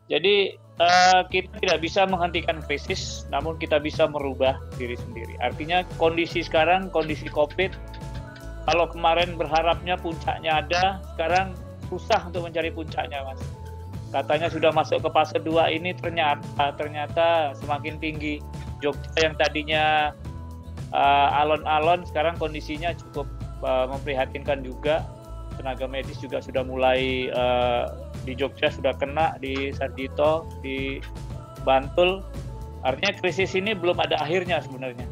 Jadi kita tidak bisa menghentikan krisis, namun kita bisa merubah diri sendiri. Artinya kondisi sekarang, kondisi COVID, kalau kemarin berharapnya puncaknya ada, sekarang susah untuk mencari puncaknya, Mas. Katanya sudah masuk ke fase 2 ini, ternyata semakin tinggi. Jogja yang tadinya alon-alon, sekarang kondisinya cukup memprihatinkan juga. Tenaga medis juga sudah mulai di Jogja sudah kena, di Sarjito, di Bantul. Artinya krisis ini belum ada akhirnya sebenarnya.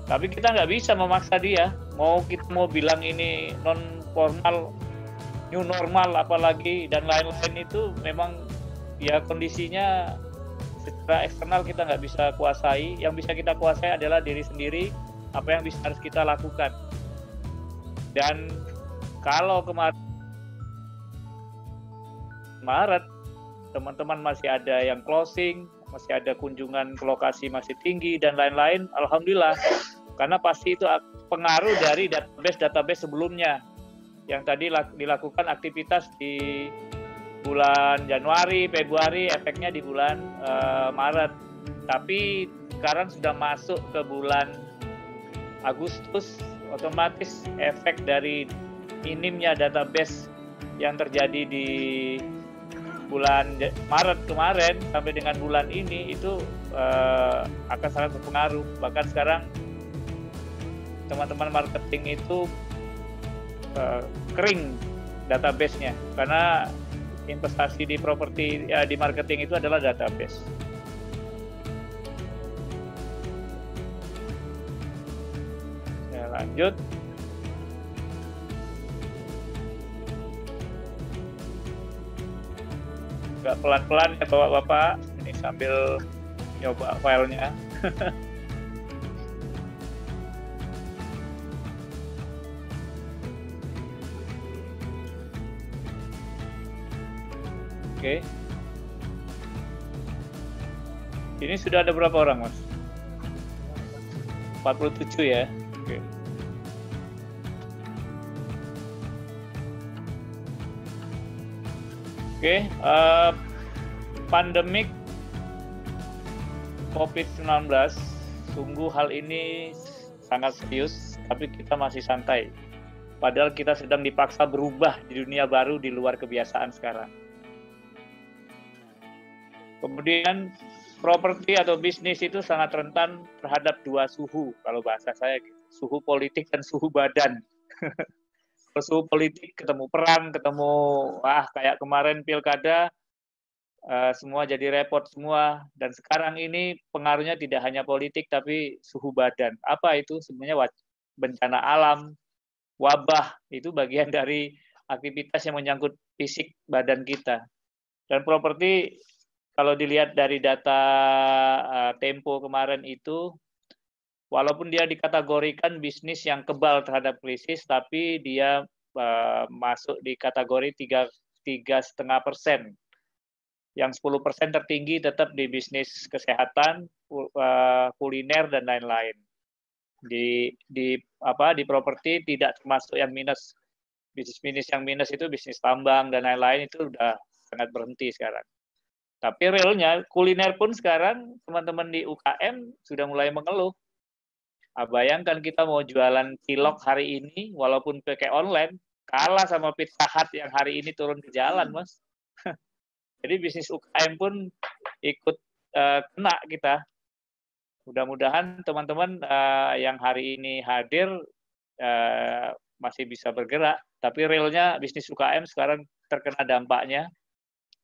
Tapi kita nggak bisa memaksa dia. Kita mau bilang ini non formal, new normal apalagi dan lain-lain, itu memang ya kondisinya secara eksternal kita nggak bisa kuasai. Yang bisa kita kuasai adalah diri sendiri, apa yang harus kita lakukan. Dan kalau kemarin Maret teman-teman masih ada yang closing, masih ada kunjungan ke lokasi masih tinggi dan lain-lain, alhamdulillah, karena pasti itu pengaruh dari database sebelumnya yang tadi dilakukan aktivitas di bulan Januari, Februari, efeknya di bulan Maret. Tapi sekarang sudah masuk ke bulan Agustus, otomatis efek dari minimnya database yang terjadi di bulan Maret kemarin sampai dengan bulan ini itu akan sangat berpengaruh. Bahkan sekarang teman-teman marketing itu kering database-nya, karena investasi di properti di marketing itu adalah database. Ya, lanjut. Agak pelan-pelan ya Bapak-Bapak, ini sambil nyoba filenya. Oke. Ini sudah ada berapa orang, Mas? 47 ya. Oke. Oke, pandemik COVID-19, sungguh hal ini sangat serius, tapi kita masih santai. Padahal kita sedang dipaksa berubah di dunia baru di luar kebiasaan sekarang. Kemudian properti atau bisnis itu sangat rentan terhadap dua suhu, kalau bahasa saya, suhu politik dan suhu badan. Suhu politik ketemu perang, ketemu kayak kemarin pilkada, semua jadi repot semua. Dan sekarang ini pengaruhnya tidak hanya politik tapi suhu badan. Apa itu? Sebenarnya bencana alam, wabah, itu bagian dari aktivitas yang menyangkut fisik badan kita. Dan properti kalau dilihat dari data Tempo kemarin itu, walaupun dia dikategorikan bisnis yang kebal terhadap krisis, tapi dia masuk di kategori 3,5%. Yang 10% tertinggi tetap di bisnis kesehatan, kuliner dan lain-lain. Di properti tidak termasuk yang minus. Bisnis yang minus itu bisnis tambang dan lain-lain, itu udah sangat berhenti sekarang. Tapi realnya kuliner pun sekarang teman-teman di UKM sudah mulai mengeluh. Bayangkan kita mau jualan cilok hari ini, walaupun pakai online, kalah sama Pizza Hut yang hari ini turun ke jalan, Mas. Jadi bisnis UKM pun ikut kena kita. Mudah-mudahan teman-teman yang hari ini hadir masih bisa bergerak. Tapi realnya bisnis UKM sekarang terkena dampaknya.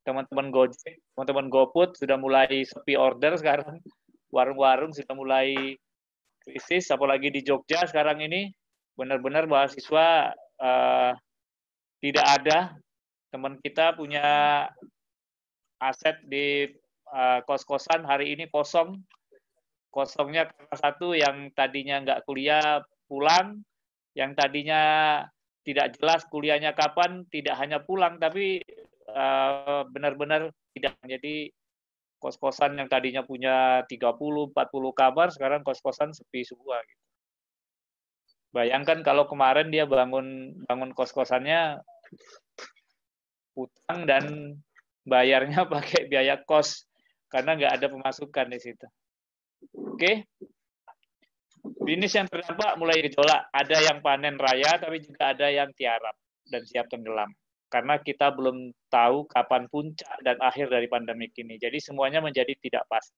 Teman-teman Gojek, teman-teman GoFood sudah mulai sepi order sekarang. Warung-warung sudah mulai krisis, apalagi di Jogja sekarang ini benar-benar mahasiswa tidak ada. Teman kita punya aset di kos-kosan hari ini kosong. Kosongnya karena satu, yang tadinya nggak kuliah pulang, yang tadinya tidak jelas kuliahnya kapan, tidak hanya pulang tapi benar-benar tidak. Jadi kos-kosan yang tadinya punya 30-40 kamar, sekarang kos-kosan sepi semua. Gitu. Bayangkan kalau kemarin dia bangun kos-kosannya utang dan bayarnya pakai biaya kos karena nggak ada pemasukan di situ. Oke. Bisnis yang terdampak mulai gejolak. Ada yang panen raya, tapi juga ada yang tiarap dan siap tenggelam. Karena kita belum tahu kapan puncak dan akhir dari pandemik ini. Jadi semuanya menjadi tidak pasti.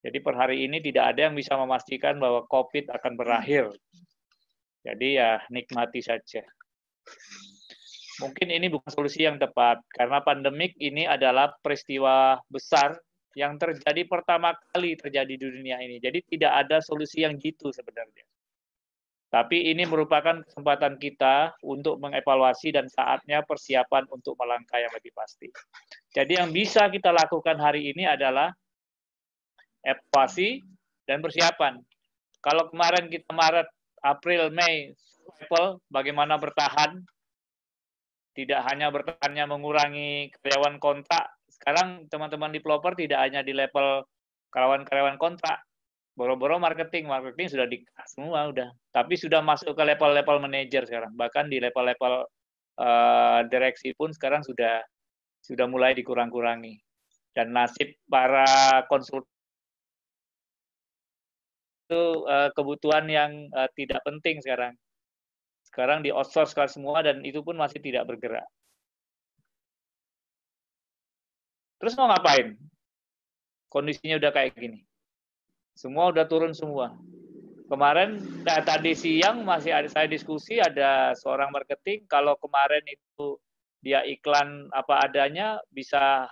Jadi per hari ini tidak ada yang bisa memastikan bahwa COVID akan berakhir. Jadi ya nikmati saja. Mungkin ini bukan solusi yang tepat, karena pandemik ini adalah peristiwa besar yang terjadi pertama kali terjadi di dunia ini. Jadi tidak ada solusi yang gitu sebenarnya. Tapi ini merupakan kesempatan kita untuk mengevaluasi dan saatnya persiapan untuk melangkah yang lebih pasti. Jadi yang bisa kita lakukan hari ini adalah evaluasi dan persiapan. Kalau kemarin kita Maret, April, Mei, survival, bagaimana bertahan, tidak hanya bertahannya mengurangi karyawan kontrak. Sekarang teman-teman developer tidak hanya di level karyawan-karyawan kontrak, boro-boro marketing sudah di-cut semua udah. Tapi sudah masuk ke level-level manajer sekarang. Bahkan di level-level direksi pun sekarang sudah mulai dikurang-kurangi. Dan nasib para konsultan itu kebutuhan yang tidak penting sekarang. Sekarang di outsource semua dan itu pun masih tidak bergerak. Terus mau ngapain? Kondisinya udah kayak gini. Semua udah turun semua. Kemarin, tadi siang masih ada saya diskusi, ada seorang marketing, kalau kemarin itu dia iklan apa adanya, bisa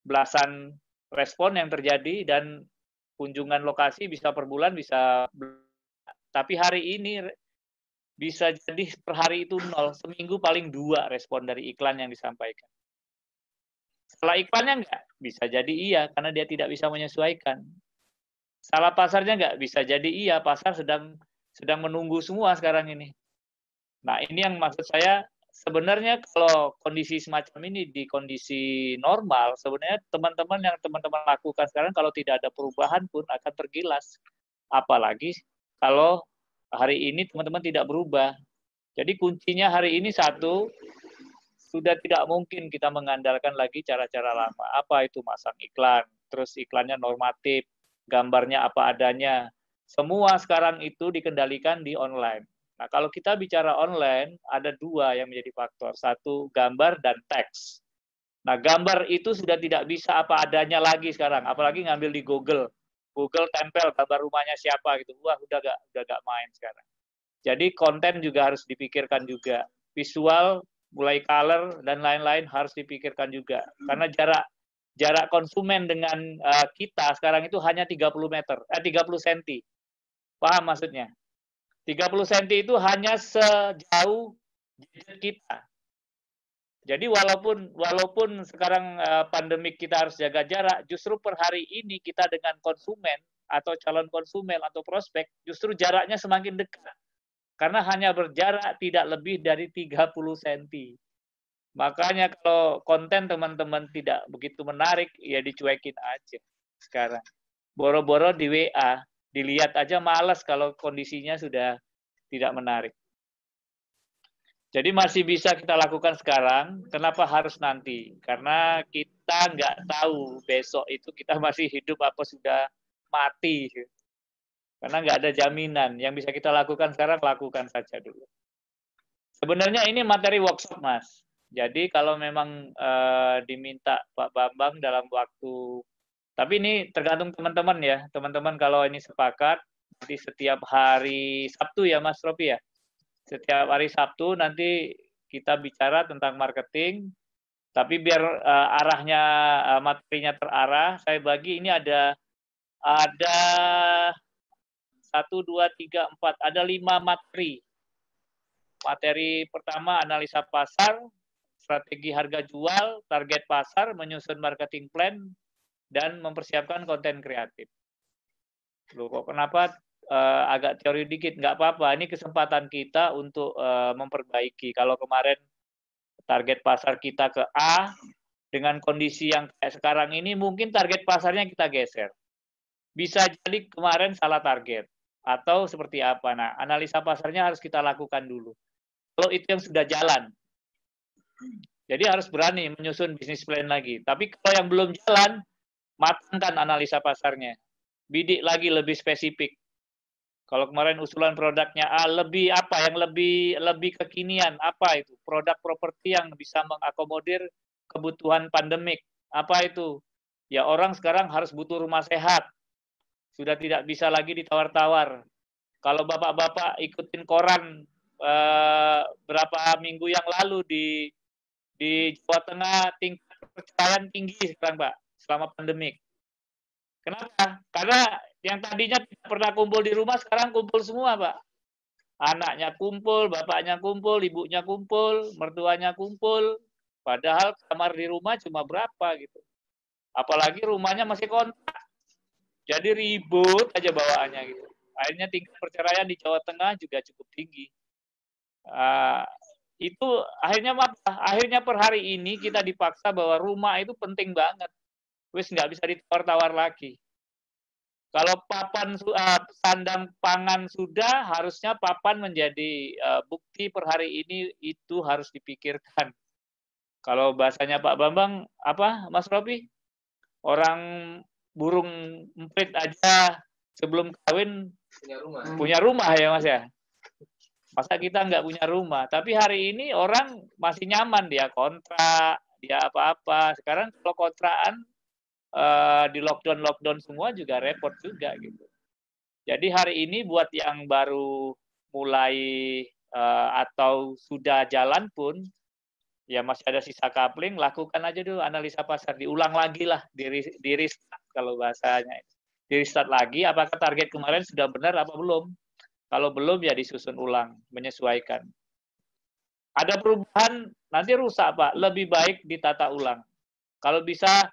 belasan respon yang terjadi dan kunjungan lokasi bisa per bulan, bisa. Tapi hari ini bisa jadi per hari itu 0, seminggu paling 2 respon dari iklan yang disampaikan. Salah iklannya enggak? Bisa jadi iya, karena dia tidak bisa menyesuaikan. Salah pasarnya enggak? Bisa jadi iya, pasar sedang menunggu semua sekarang ini. Nah, ini yang maksud saya, sebenarnya kalau kondisi semacam ini di kondisi normal, sebenarnya teman-teman yang teman-teman lakukan sekarang kalau tidak ada perubahan pun akan tergilas. Apalagi kalau hari ini teman-teman tidak berubah. Jadi kuncinya hari ini satu, sudah tidak mungkin kita mengandalkan lagi cara-cara lama. Apa itu masang iklan, terus iklannya normatif, gambarnya apa adanya. Semua sekarang itu dikendalikan di online. Nah, kalau kita bicara online, ada 2 yang menjadi faktor. Satu, gambar dan teks. Nah, gambar itu sudah tidak bisa apa adanya lagi sekarang, apalagi ngambil di Google. Google tempel gambar rumahnya siapa gitu. Wah, udah gak main sekarang. Jadi konten juga harus dipikirkan juga. Visual, mulai color dan lain-lain harus dipikirkan juga. Karena jarak konsumen dengan kita sekarang itu hanya 30 cm. Paham maksudnya? 30 cm itu hanya sejauh gadget kita. Jadi walaupun sekarang pandemik kita harus jaga jarak, justru per hari ini kita dengan konsumen atau calon konsumen atau prospek, justru jaraknya semakin dekat. Karena hanya berjarak tidak lebih dari 30 cm. Makanya kalau konten teman-teman tidak begitu menarik, ya dicuekin aja sekarang. Boro-boro di WA, dilihat aja malas kalau kondisinya sudah tidak menarik. Jadi masih bisa kita lakukan sekarang, kenapa harus nanti? Karena kita nggak tahu besok itu kita masih hidup apa sudah mati. Karena nggak ada jaminan. Yang bisa kita lakukan sekarang, lakukan saja dulu. Sebenarnya ini materi workshop, Mas. Jadi kalau memang diminta Pak Bambang dalam waktu, tapi ini tergantung teman-teman ya. Teman-teman kalau ini sepakat, nanti setiap hari Sabtu ya Mas Ropi ya? Setiap hari Sabtu nanti kita bicara tentang marketing, tapi biar arahnya materinya terarah, saya bagi ini ada 1, 2, 3, 4, ada 5 materi. Materi pertama analisa pasar, strategi harga jual, target pasar, menyusun marketing plan, dan mempersiapkan konten kreatif. Loh, kok kenapa agak teori dikit? Nggak apa-apa, ini kesempatan kita untuk memperbaiki. Kalau kemarin target pasar kita ke A, dengan kondisi yang kayak sekarang ini, mungkin target pasarnya kita geser. Bisa jadi kemarin salah target, atau seperti apa. Nah, analisa pasarnya harus kita lakukan dulu. Kalau itu yang sudah jalan. Jadi harus berani menyusun bisnis plan lagi. Tapi kalau yang belum jalan, matangkan analisa pasarnya. Bidik lagi lebih spesifik. Kalau kemarin usulan produknya lebih apa yang lebih kekinian, apa itu? Produk properti yang bisa mengakomodir kebutuhan pandemik. Apa itu? Ya orang sekarang harus butuh rumah sehat. Sudah tidak bisa lagi ditawar-tawar. Kalau bapak-bapak ikutin koran berapa minggu yang lalu di Jawa Tengah tingkat perceraian tinggi sekarang, Pak, selama pandemik. Kenapa? Karena yang tadinya tidak pernah kumpul di rumah sekarang kumpul semua, Pak. Anaknya kumpul, bapaknya kumpul, ibunya kumpul, mertuanya kumpul. Padahal kamar di rumah cuma berapa gitu. Apalagi rumahnya masih kontrak. Jadi ribut aja bawaannya gitu. Akhirnya tingkat perceraian di Jawa Tengah juga cukup tinggi. Itu akhirnya apa? Akhirnya per hari ini kita dipaksa bahwa rumah itu penting banget. Wis nggak bisa ditawar-tawar lagi. Kalau papan sandang pangan sudah, harusnya papan menjadi bukti per hari ini itu harus dipikirkan. Kalau bahasanya Pak Bambang, apa Mas Robi? Orang burung emprit aja sebelum kawin punya rumah ya Mas ya. Masa kita nggak punya rumah? Tapi hari ini orang masih nyaman, dia kontrak, dia apa-apa. Sekarang kalau kontrakan di lockdown semua juga repot juga gitu. Jadi hari ini buat yang baru mulai atau sudah jalan pun, ya masih ada sisa kapling, lakukan aja dulu analisa pasar, diulang lagi lah, di restart kalau bahasanya. Di restart lagi, apakah target kemarin sudah benar apa belum? Kalau belum ya disusun ulang, menyesuaikan. Ada perubahan, nanti rusak Pak, lebih baik ditata ulang. Kalau bisa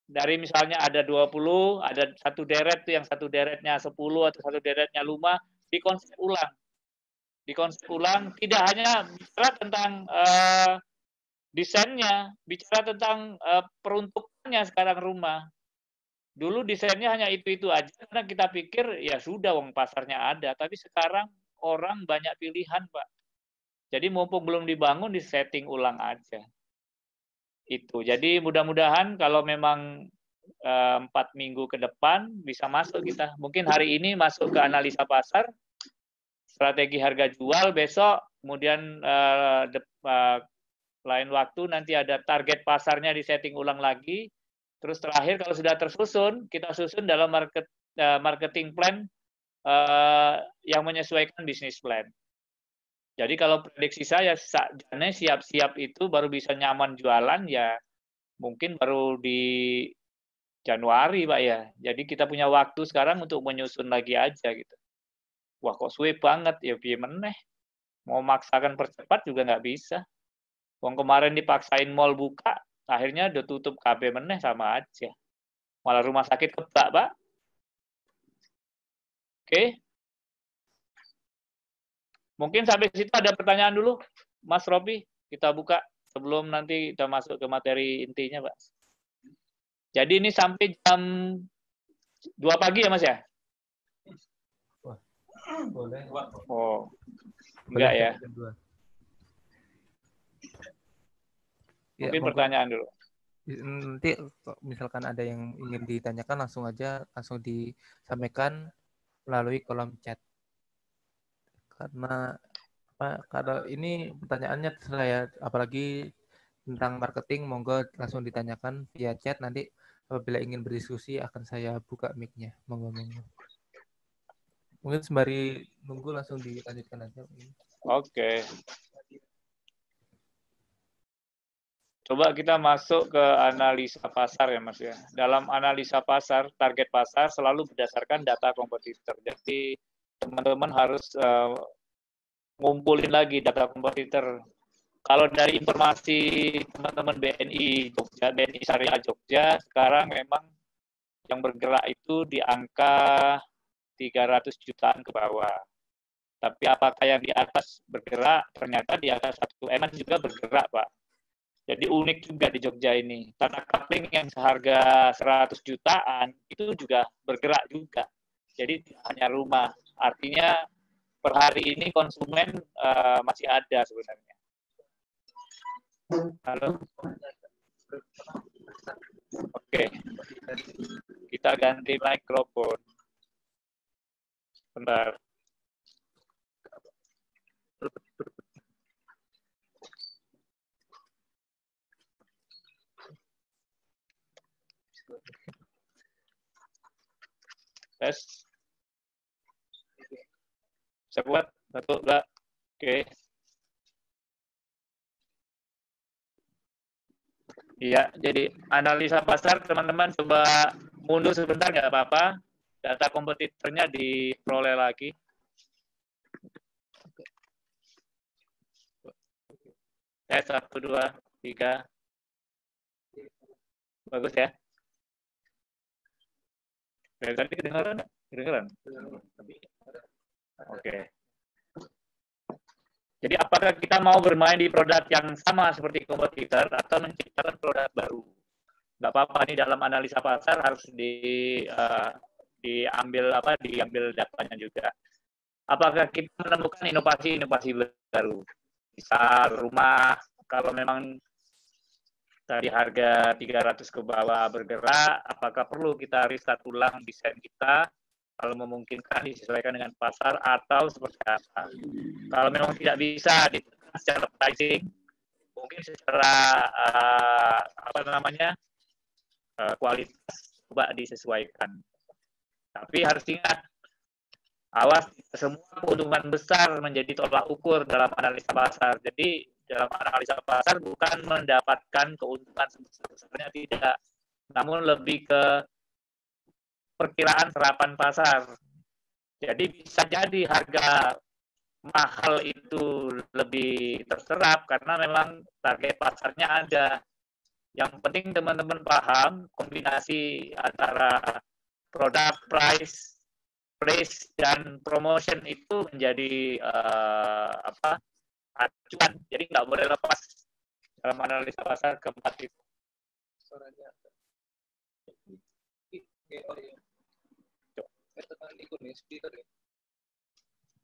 dari misalnya ada 20, ada satu deret tuh yang satu deretnya 10 atau satu deretnya 5, dikonsep ulang. Dikonsep ulang, tidak hanya bicara tentang desainnya, bicara tentang peruntukannya sekarang rumah. Dulu desainnya hanya itu-itu aja, karena kita pikir ya sudah wong pasarnya ada, tapi sekarang orang banyak pilihan, Pak. Jadi mumpung belum dibangun, disetting ulang aja. Itu. Jadi mudah-mudahan kalau memang 4 minggu ke depan bisa masuk kita. Mungkin hari ini masuk ke analisa pasar, strategi harga jual, besok kemudian lain waktu nanti ada target pasarnya di setting ulang lagi. Terus terakhir kalau sudah tersusun, kita susun dalam marketing plan yang menyesuaikan bisnis plan. Jadi kalau prediksi saya siap-siap itu baru bisa nyaman jualan ya mungkin baru di Januari Pak ya. Jadi kita punya waktu sekarang untuk menyusun lagi aja gitu. Wah kok suwe banget ya piye meneh. Mau maksakan percepat juga nggak bisa. Wong kemarin dipaksain mall buka, akhirnya udah tutup KB meneh sama aja. Malah rumah sakit kebak Pak. Oke. Mungkin sampai situ ada pertanyaan dulu, Mas Robi. Kita buka sebelum nanti kita masuk ke materi intinya, Pak. Jadi ini sampai jam 2 pagi ya, Mas ya? Boleh. Oh, enggak ya? Mungkin pertanyaan dulu. Nanti misalkan ada yang ingin ditanyakan langsung disampaikan melalui kolom chat. Karena kalau ini pertanyaannya terserah ya, apalagi tentang marketing, monggo langsung ditanyakan via chat. Nanti apabila ingin berdiskusi akan saya buka mic-nya. Monggo. Mungkin sembari nunggu langsung dilanjutkan aja. Oke. Coba kita masuk ke analisa pasar ya Mas ya. Dalam analisa pasar, target pasar selalu berdasarkan data kompetitor. Jadi teman-teman harus ngumpulin lagi data kompetitor. Kalau dari informasi teman-teman BNI Jogja, BNI Syariah Jogja, sekarang memang yang bergerak itu di angka 300 jutaan ke bawah. Tapi apakah yang di atas bergerak? Ternyata di atas 1 M juga bergerak, Pak. Jadi unik juga di Jogja ini. Tanah kapling yang seharga 100 jutaan itu juga bergerak juga. Jadi tidak hanya rumah. Artinya per hari ini konsumen masih ada sebenarnya. Halo. Oke. Kita ganti mikrofon. Bentar. Tes. Bisa buat? Satu, dua. Oke. Iya, jadi analisa pasar teman-teman coba mundur sebentar nggak apa-apa. Data kompetitornya diperoleh lagi. Satu, dua, tiga. Bagus ya. Dari tadi kedengaran? Kedengaran? Oke. Jadi apakah kita mau bermain di produk yang sama seperti kompetitor atau menciptakan produk baru? Nggak apa-apa, ini dalam analisa pasar harus diambil datanya juga. Apakah kita menemukan inovasi-inovasi baru? Misal rumah, kalau memang tadi harga 300 ke bawah bergerak, apakah perlu kita restart ulang desain kita? Kalau memungkinkan disesuaikan dengan pasar atau seperti apa. Kalau memang tidak bisa ditekan secara pricing, mungkin secara kualitas coba disesuaikan. Tapi harus ingat, awas semua keuntungan besar menjadi tolak ukur dalam analisa pasar. Jadi dalam analisa pasar bukan mendapatkan keuntungan sebesar-besarnya, tidak, namun lebih ke perkiraan serapan pasar. Jadi bisa jadi harga mahal itu lebih terserap karena memang target pasarnya ada. Yang penting teman-teman paham kombinasi antara produk, price, dan promotion itu menjadi acuan. Jadi nggak boleh lepas dalam analisa pasar keempat itu.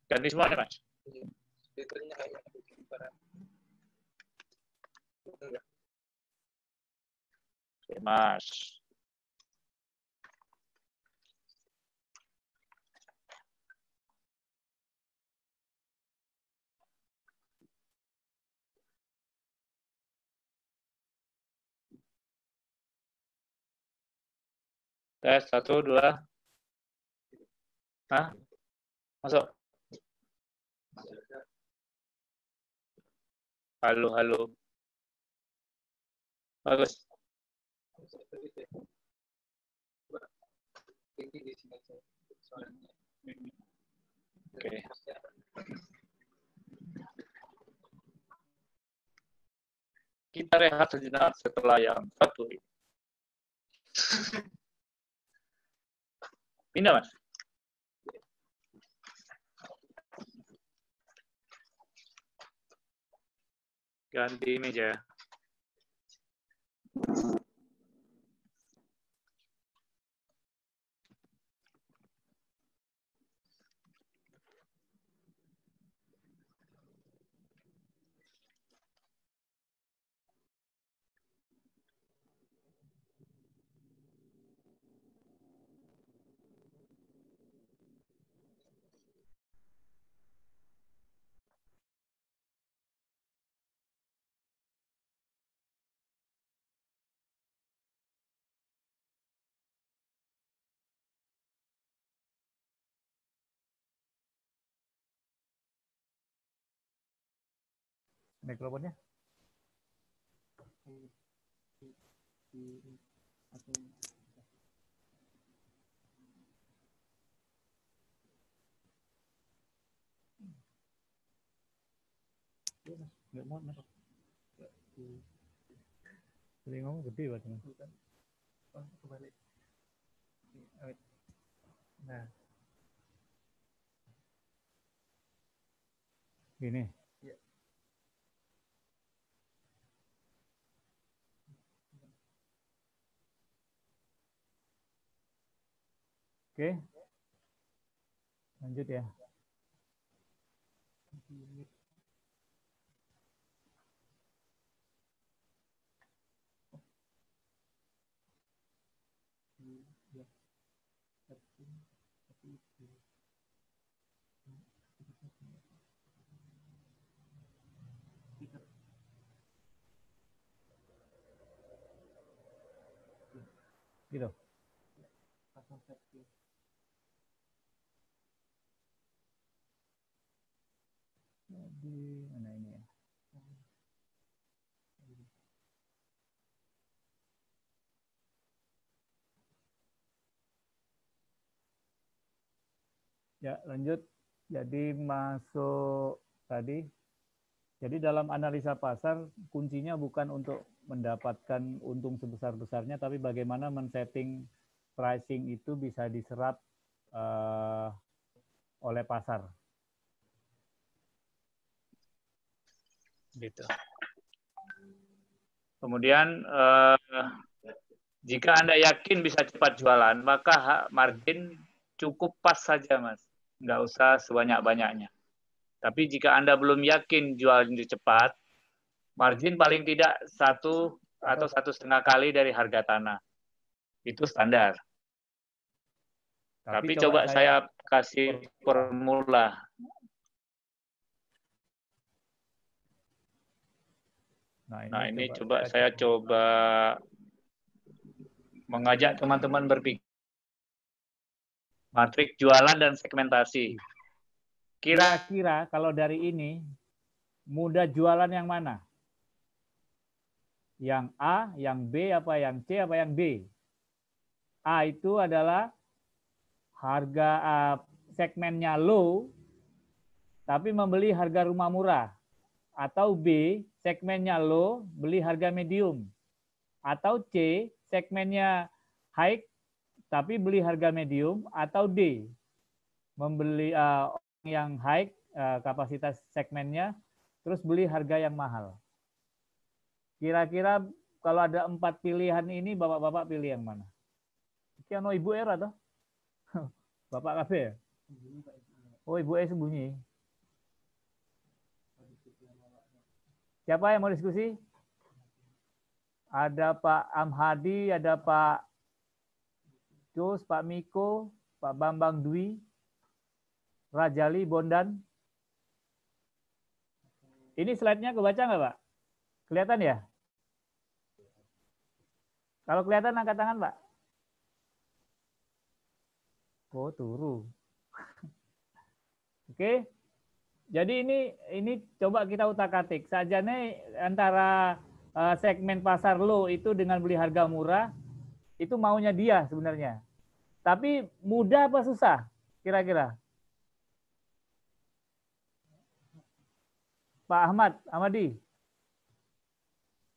Ganti semuanya, Mas. Oke, Mas. Tes, satu, dua. Hah? Masuk. Halo, halo. Bagus. Oke. Kita rehat sejenak setelah yang satu ini. Pindah, Mas. Ganti meja. Mikrofonnya. Nggak mau masuk. Jadi ngomong gede banget. Kembali. Nah. Gini. Ya. Oke. Lanjut ya. Gitu. Jadi mana ini ya? Ya, lanjut. Jadi masuk tadi. Jadi dalam analisa pasar, kuncinya bukan untuk mendapatkan untung sebesar-besarnya, tapi bagaimana men-setting pricing itu bisa diserap oleh pasar. Gitu. Kemudian jika Anda yakin bisa cepat jualan, maka margin cukup pas saja, Mas. Nggak usah sebanyak-banyaknya. Tapi jika Anda belum yakin jual ini cepat, margin paling tidak 1 atau 1,5 kali dari harga tanah. Itu standar. Tapi coba saya kasih formula. Nah, ini coba saya coba mengajak teman-teman berpikir. Matrik jualan dan segmentasi. Kira-kira kalau dari ini, mudah jualan yang mana? Yang A, yang B, apa yang C, apa yang D? A itu adalah harga segmennya low, tapi membeli harga rumah murah. Atau B, segmennya low, beli harga medium. Atau C, segmennya high, tapi beli harga medium. Atau D, membeli yang high, kapasitas segmennya, terus beli harga yang mahal. Kira-kira kalau ada 4 pilihan ini, Bapak-bapak pilih yang mana? Kiano Ibu era toh? Bapak kafe ya? Oh, Ibu E sembunyi. Siapa yang mau diskusi? Ada Pak Amhadi, ada Pak Jos, Pak Miko, Pak Bambang Dwi, Rajali, Bondan. Ini slide-nya kebaca nggak, Pak? Kelihatan ya? Kalau kelihatan angkat tangan, Pak. Oh, turu. Oke. Jadi ini coba kita utak-atik. Sajane antara segmen pasar low itu dengan beli harga murah, itu maunya dia sebenarnya. Tapi mudah apa susah? Kira-kira? Pak Ahmad, Ahmadi?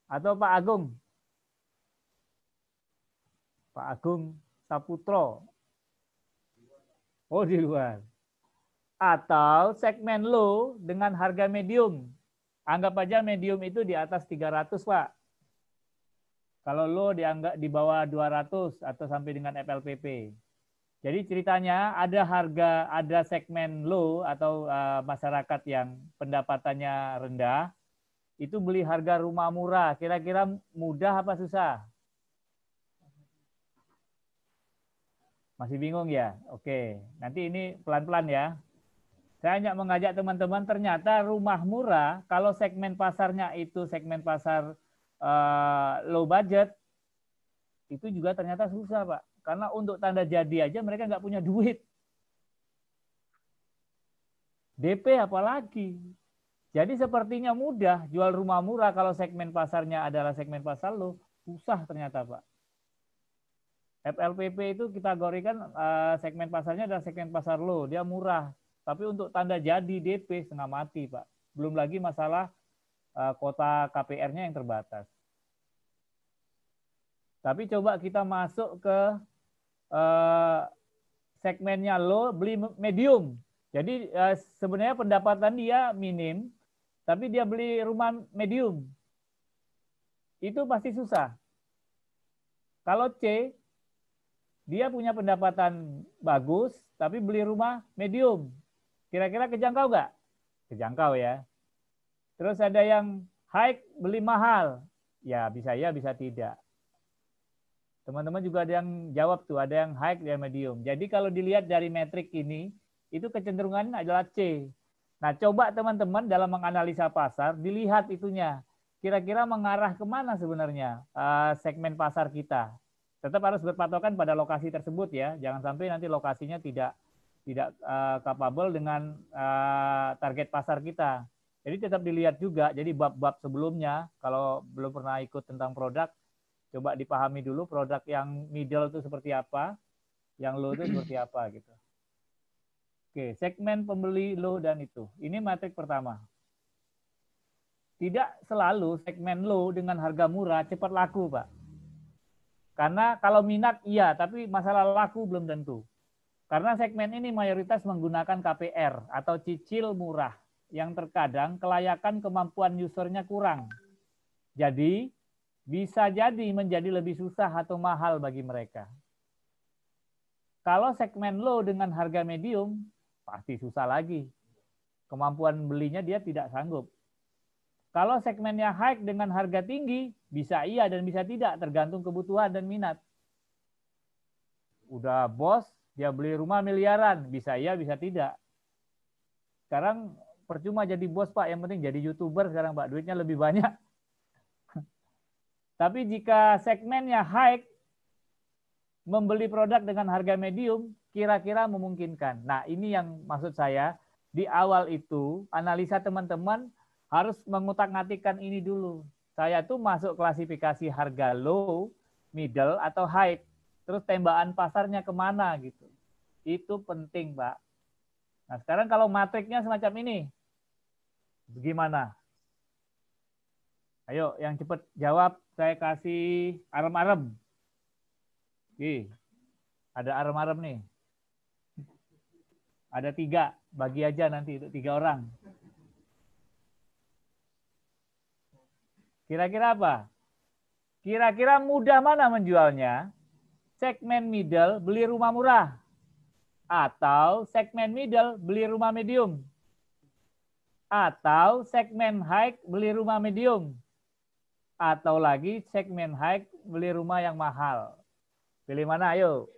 Atau Pak Agung? Pak Agung Saputro. Oh, di luar. Atau segmen low dengan harga medium. Anggap aja medium itu di atas 300, Pak. Kalau low dianggap di bawah 200 atau sampai dengan FLPP. Jadi ceritanya ada segmen low atau masyarakat yang pendapatannya rendah, itu beli harga rumah murah. Kira-kira mudah apa susah? Masih bingung ya? Oke, nanti ini pelan-pelan ya. Saya hanya mengajak teman-teman, ternyata rumah murah, kalau segmen pasarnya itu segmen pasar low budget, itu juga ternyata susah, Pak. Karena untuk tanda jadi aja mereka nggak punya duit. DP apalagi. Jadi sepertinya mudah jual rumah murah kalau segmen pasarnya adalah segmen pasar low, susah ternyata, Pak. FLPP itu kategorikan segmen pasarnya adalah segmen pasar low, dia murah. Tapi untuk tanda jadi DP setengah mati, Pak. Belum lagi masalah kota KPR-nya yang terbatas. Tapi coba kita masuk ke segmennya low, beli medium. Jadi sebenarnya pendapatan dia minim, tapi dia beli rumah medium. Itu pasti susah. Kalau C, dia punya pendapatan bagus, tapi beli rumah medium. Kira-kira kejangkau nggak? Kejangkau ya. Terus ada yang high, beli mahal. Ya bisa tidak. Teman-teman juga ada yang jawab tuh, ada yang high, ada yang medium. Jadi kalau dilihat dari metrik ini, itu kecenderungannya adalah C. Nah, coba teman-teman dalam menganalisa pasar, dilihat itunya. Kira-kira mengarah kemana sebenarnya segmen pasar kita. Tetap harus berpatokan pada lokasi tersebut ya. Jangan sampai nanti lokasinya tidak capable dengan target pasar kita. Jadi tetap dilihat juga. Jadi bab-bab sebelumnya, kalau belum pernah ikut tentang produk, coba dipahami dulu produk yang middle itu seperti apa, yang low itu seperti apa gitu. Oke, segmen pembeli low dan itu. Ini matrik pertama. Tidak selalu segmen low dengan harga murah cepat laku, Pak. Karena kalau minat iya, tapi masalah laku belum tentu. Karena segmen ini mayoritas menggunakan KPR atau cicil murah yang terkadang kelayakan kemampuan usernya kurang. Jadi bisa jadi menjadi lebih susah atau mahal bagi mereka. Kalau segmen low dengan harga medium, pasti susah lagi. Kemampuan belinya dia tidak sanggup. Kalau segmennya high dengan harga tinggi, bisa iya dan bisa tidak, tergantung kebutuhan dan minat. Udah bos, dia beli rumah miliaran, bisa iya, bisa tidak. Sekarang percuma jadi bos, Pak, yang penting jadi YouTuber sekarang, Pak, duitnya lebih banyak. Tapi jika segmennya high, membeli produk dengan harga medium, kira-kira memungkinkan. Nah, ini yang maksud saya, di awal itu, analisa teman-teman harus mengutak-ngatikkan ini dulu. Saya tuh masuk klasifikasi harga low, middle, atau high. Terus tembakan pasarnya kemana gitu. Itu penting, Pak. Nah, sekarang kalau matriknya semacam ini, bagaimana? Ayo, yang cepat jawab. Saya kasih arem-arem. Oke, ada arem-arem nih. Ada 3, bagi aja nanti untuk 3 orang. Kira-kira apa? Kira-kira mudah mana menjualnya? Segmen middle, beli rumah murah. Atau segmen middle, beli rumah medium. Atau segmen high, beli rumah medium. Atau lagi segmen high, beli rumah yang mahal. Pilih mana, ayo.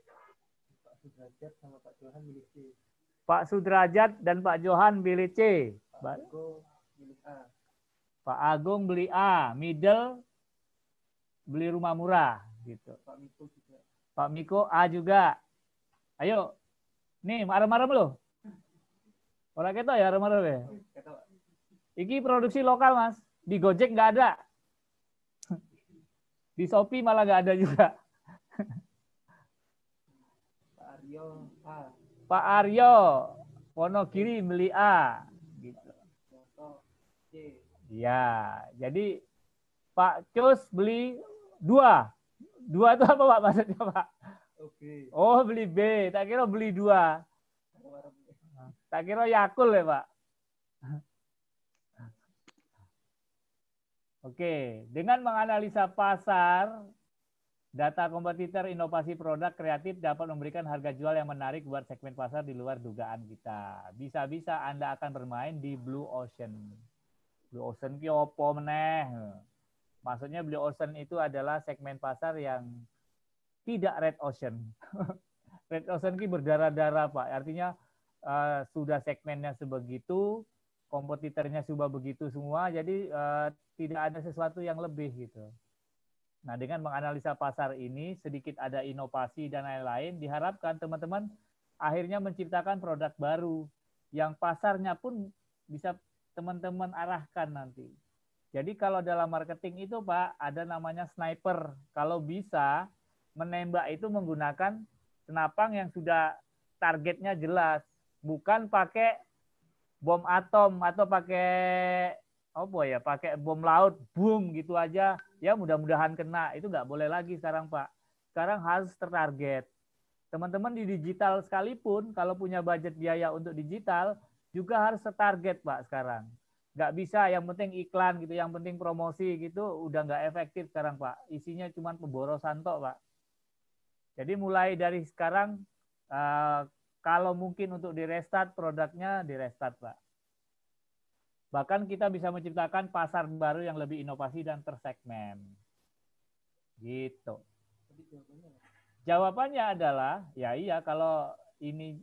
Pak Sudrajat dan Pak Johan pilih C. Pak Agung beli A, middle beli rumah murah gitu. Pak Miko A juga. Ayo. Nih, marem-marem loh. Orang kita ya marem-marem ya. Iki produksi lokal, Mas. Di Gojek nggak ada. Di Shopee malah nggak ada juga. Pak Aryo, Wonogiri beli A. Gitu. Ya, jadi Pak Cus beli 2. 2 itu apa, Pak, maksudnya, Pak? Oh, beli B. Tak kira beli 2. Tak kira Yakul ya, Pak. Oke, dengan menganalisa pasar, data kompetitor, inovasi produk kreatif dapat memberikan harga jual yang menarik buat segmen pasar di luar dugaan kita. Bisa-bisa Anda akan bermain di Blue Ocean. Blue Ocean ki opo meneh? Maksudnya Blue Ocean itu adalah segmen pasar yang tidak Red Ocean. Red Ocean ki berdarah-darah, Pak. Artinya sudah segmennya sebegitu, kompetitornya sudah begitu semua, jadi tidak ada sesuatu yang lebih gitu. Nah, dengan menganalisa pasar ini, sedikit ada inovasi dan lain-lain, diharapkan teman-teman akhirnya menciptakan produk baru yang pasarnya pun bisa teman-teman arahkan nanti. Jadi kalau dalam marketing itu, Pak, ada namanya sniper. Kalau bisa menembak itu menggunakan senapang yang sudah targetnya jelas, bukan pakai bom atom atau pakai apa ya, pakai bom laut, boom gitu aja, ya mudah-mudahan kena. Itu nggak boleh lagi sekarang, Pak. Sekarang harus tertarget. Teman-teman di digital sekalipun, kalau punya budget biaya untuk digital, juga harus tertarget, Pak, sekarang. Nggak bisa yang penting iklan gitu, yang penting promosi gitu, udah nggak efektif sekarang, Pak. Isinya cuma pemborosan tok, Pak. Jadi mulai dari sekarang, kalau mungkin untuk di restart produknya, di restart, Pak. Bahkan kita bisa menciptakan pasar baru yang lebih inovasi dan tersegmen. Gitu. Jawabannya adalah, ya iya kalau ini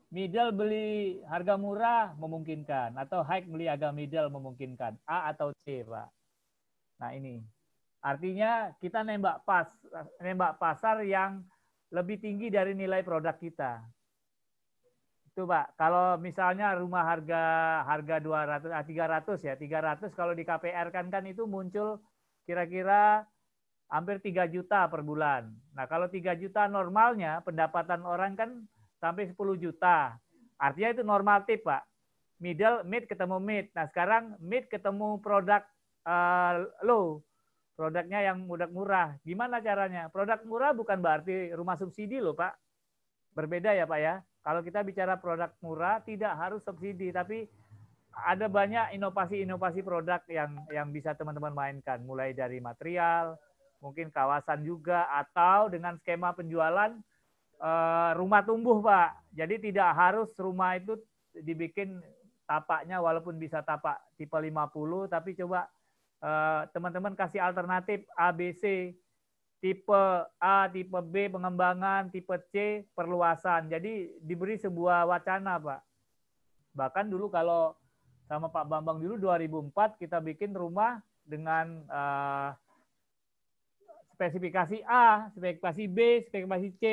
middle beli harga murah memungkinkan, atau high beli harga middle memungkinkan, A atau C, Pak. Nah ini, artinya kita nembak pasar yang lebih tinggi dari nilai produk kita. Itu Pak, kalau misalnya rumah harga 200, 300 ya, 300 kalau di KPR kan itu muncul kira-kira hampir 3 juta per bulan. Nah kalau 3 juta normalnya pendapatan orang kan sampai 10 juta. Artinya itu normatif Pak. Mid ketemu mid. Nah sekarang mid ketemu produk low. Produknya yang murah. Gimana caranya? Produk murah bukan berarti rumah subsidi loh Pak. Berbeda ya Pak ya. Kalau kita bicara produk murah tidak harus subsidi. Tapi ada banyak inovasi-inovasi produk yang bisa teman-teman mainkan. Mulai dari material, mungkin kawasan juga, atau dengan skema penjualan rumah tumbuh Pak. Jadi tidak harus rumah itu dibikin tapaknya walaupun bisa tapak tipe 50, tapi coba teman-teman kasih alternatif A, B, C, tipe A, tipe B pengembangan, tipe C perluasan. Jadi diberi sebuah wacana Pak. Bahkan dulu kalau sama Pak Bambang dulu 2004 kita bikin rumah dengan spesifikasi A, spesifikasi B, spesifikasi C.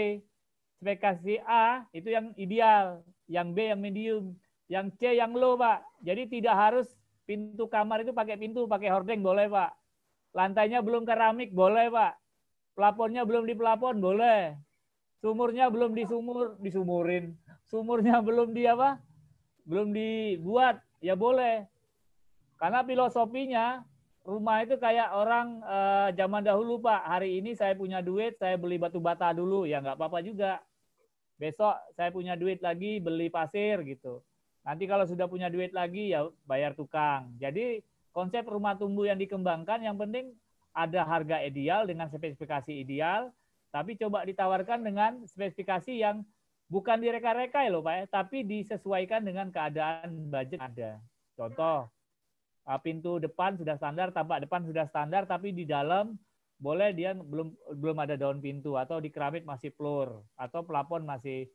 Spesifikasi A itu yang ideal, yang B yang medium, yang C yang low Pak. Jadi tidak harus pintu kamar itu pakai pintu, pakai hordeng boleh Pak. Lantainya belum keramik boleh Pak. Plafonnya belum di plafon boleh. Sumurnya belum disumurin. Sumurnya belum belum dibuat ya boleh. Karena filosofinya rumah itu kayak orang zaman dahulu Pak. Hari ini saya punya duit, saya beli batu bata dulu, ya nggak apa-apa juga. Besok saya punya duit lagi, beli pasir gitu. Nanti kalau sudah punya duit lagi ya bayar tukang. Jadi konsep rumah tumbuh yang dikembangkan yang penting ada harga ideal dengan spesifikasi ideal, tapi coba ditawarkan dengan spesifikasi yang bukan direka-reka loh Pak ya, tapi disesuaikan dengan keadaan budget ada. Contoh, pintu depan sudah standar, tapak depan sudah standar, tapi di dalam boleh dia belum ada daun pintu, atau di keramik masih floor, atau plafon masih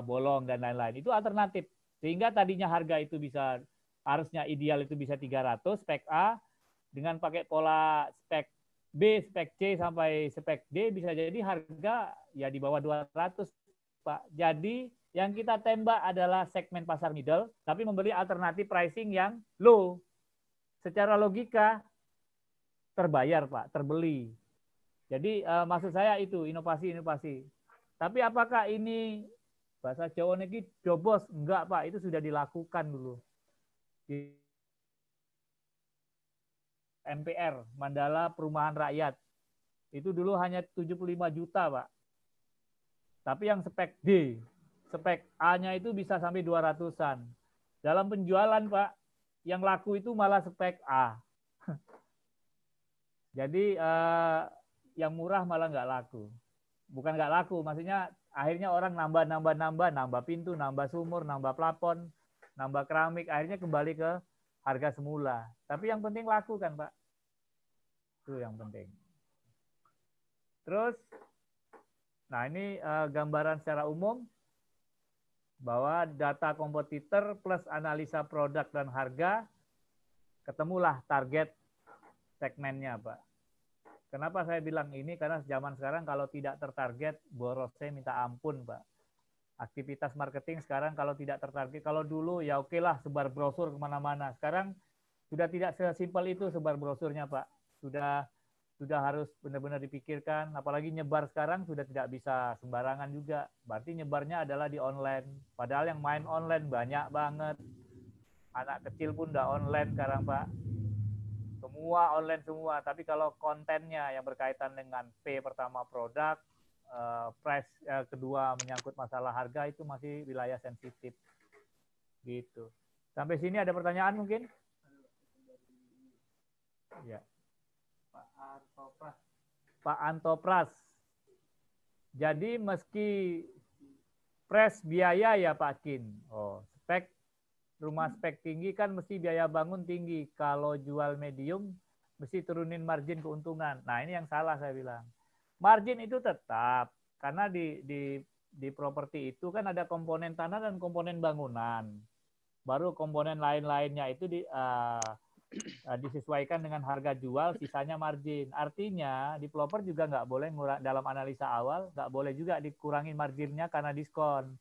bolong dan lain-lain. Itu alternatif. Sehingga tadinya harga itu bisa, harusnya ideal itu bisa 300 spek A, dengan pakai pola spek B, spek C sampai spek D bisa jadi harga ya di bawah 200 Pak. Jadi yang kita tembak adalah segmen pasar middle, tapi membeli alternatif pricing yang low. Secara logika terbayar Pak, terbeli. Jadi maksud saya itu inovasi-inovasi. Tapi apakah ini bahasa Jawa ini dobos? Enggak Pak, itu sudah dilakukan dulu. Di MPR, Mandala Perumahan Rakyat. Itu dulu hanya 75 juta Pak. Tapi yang spek D, spek A-nya itu bisa sampai 200-an. Dalam penjualan Pak, yang laku itu malah spek A. Jadi yang murah malah nggak laku. Bukan nggak laku, maksudnya akhirnya orang nambah pintu, nambah sumur, nambah plafon, nambah keramik, akhirnya kembali ke harga semula. Tapi yang penting laku kan Pak. Itu yang penting. Terus, nah ini gambaran secara umum bahwa data kompetitor plus analisa produk dan harga, ketemulah target segmennya Pak. Kenapa saya bilang ini? Karena zaman sekarang kalau tidak tertarget, borosnya minta ampun Pak. Aktivitas marketing sekarang kalau tidak tertarget, kalau dulu ya oke lah sebar brosur kemana-mana. Sekarang sudah tidak sesimpel itu sebar brosurnya Pak. Sudah harus benar-benar dipikirkan. Apalagi nyebar sekarang sudah tidak bisa sembarangan juga. Berarti nyebarnya adalah di online. Padahal yang main online banyak banget. Anak kecil pun udah online sekarang Pak. Semua online semua, tapi kalau kontennya yang berkaitan dengan P pertama produk, price kedua menyangkut masalah harga, itu masih wilayah sensitif. Gitu. Sampai sini ada pertanyaan mungkin? Ya. Pak Antopras. Jadi meski pres biaya ya Pak Kin. Oh, spek rumah spek tinggi kan mesti biaya bangun tinggi. Kalau jual medium mesti turunin margin keuntungan. Nah, ini yang salah saya bilang. Margin itu tetap, karena di properti itu kan ada komponen tanah dan komponen bangunan. Baru komponen lain-lainnya itu disesuaikan dengan harga jual, sisanya margin. Artinya developer juga nggak boleh dalam analisa awal, nggak boleh juga dikurangi marginnya karena diskon.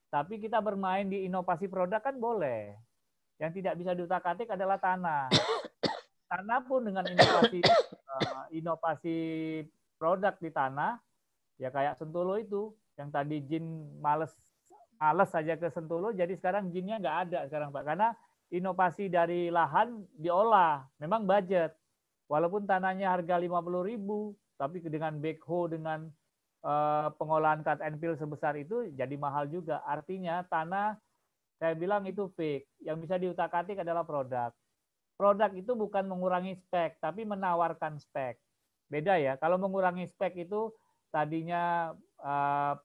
Tapi kita bermain di inovasi produk kan boleh. Yang tidak bisa diutak-atik adalah tanah. Tanah pun dengan inovasi produk di tanah, ya kayak Sentolo itu, yang tadi Jin males saja ke Sentolo, jadi sekarang Jinnya nggak ada sekarang Pak, karena inovasi dari lahan diolah, memang budget. Walaupun tanahnya harga 50.000, tapi dengan backhoe, dengan pengolahan cut and fill sebesar itu jadi mahal juga. Artinya tanah, saya bilang itu fake. Yang bisa diutak-atik adalah produk. Produk itu bukan mengurangi spek, tapi menawarkan spek. Beda ya, kalau mengurangi spek itu tadinya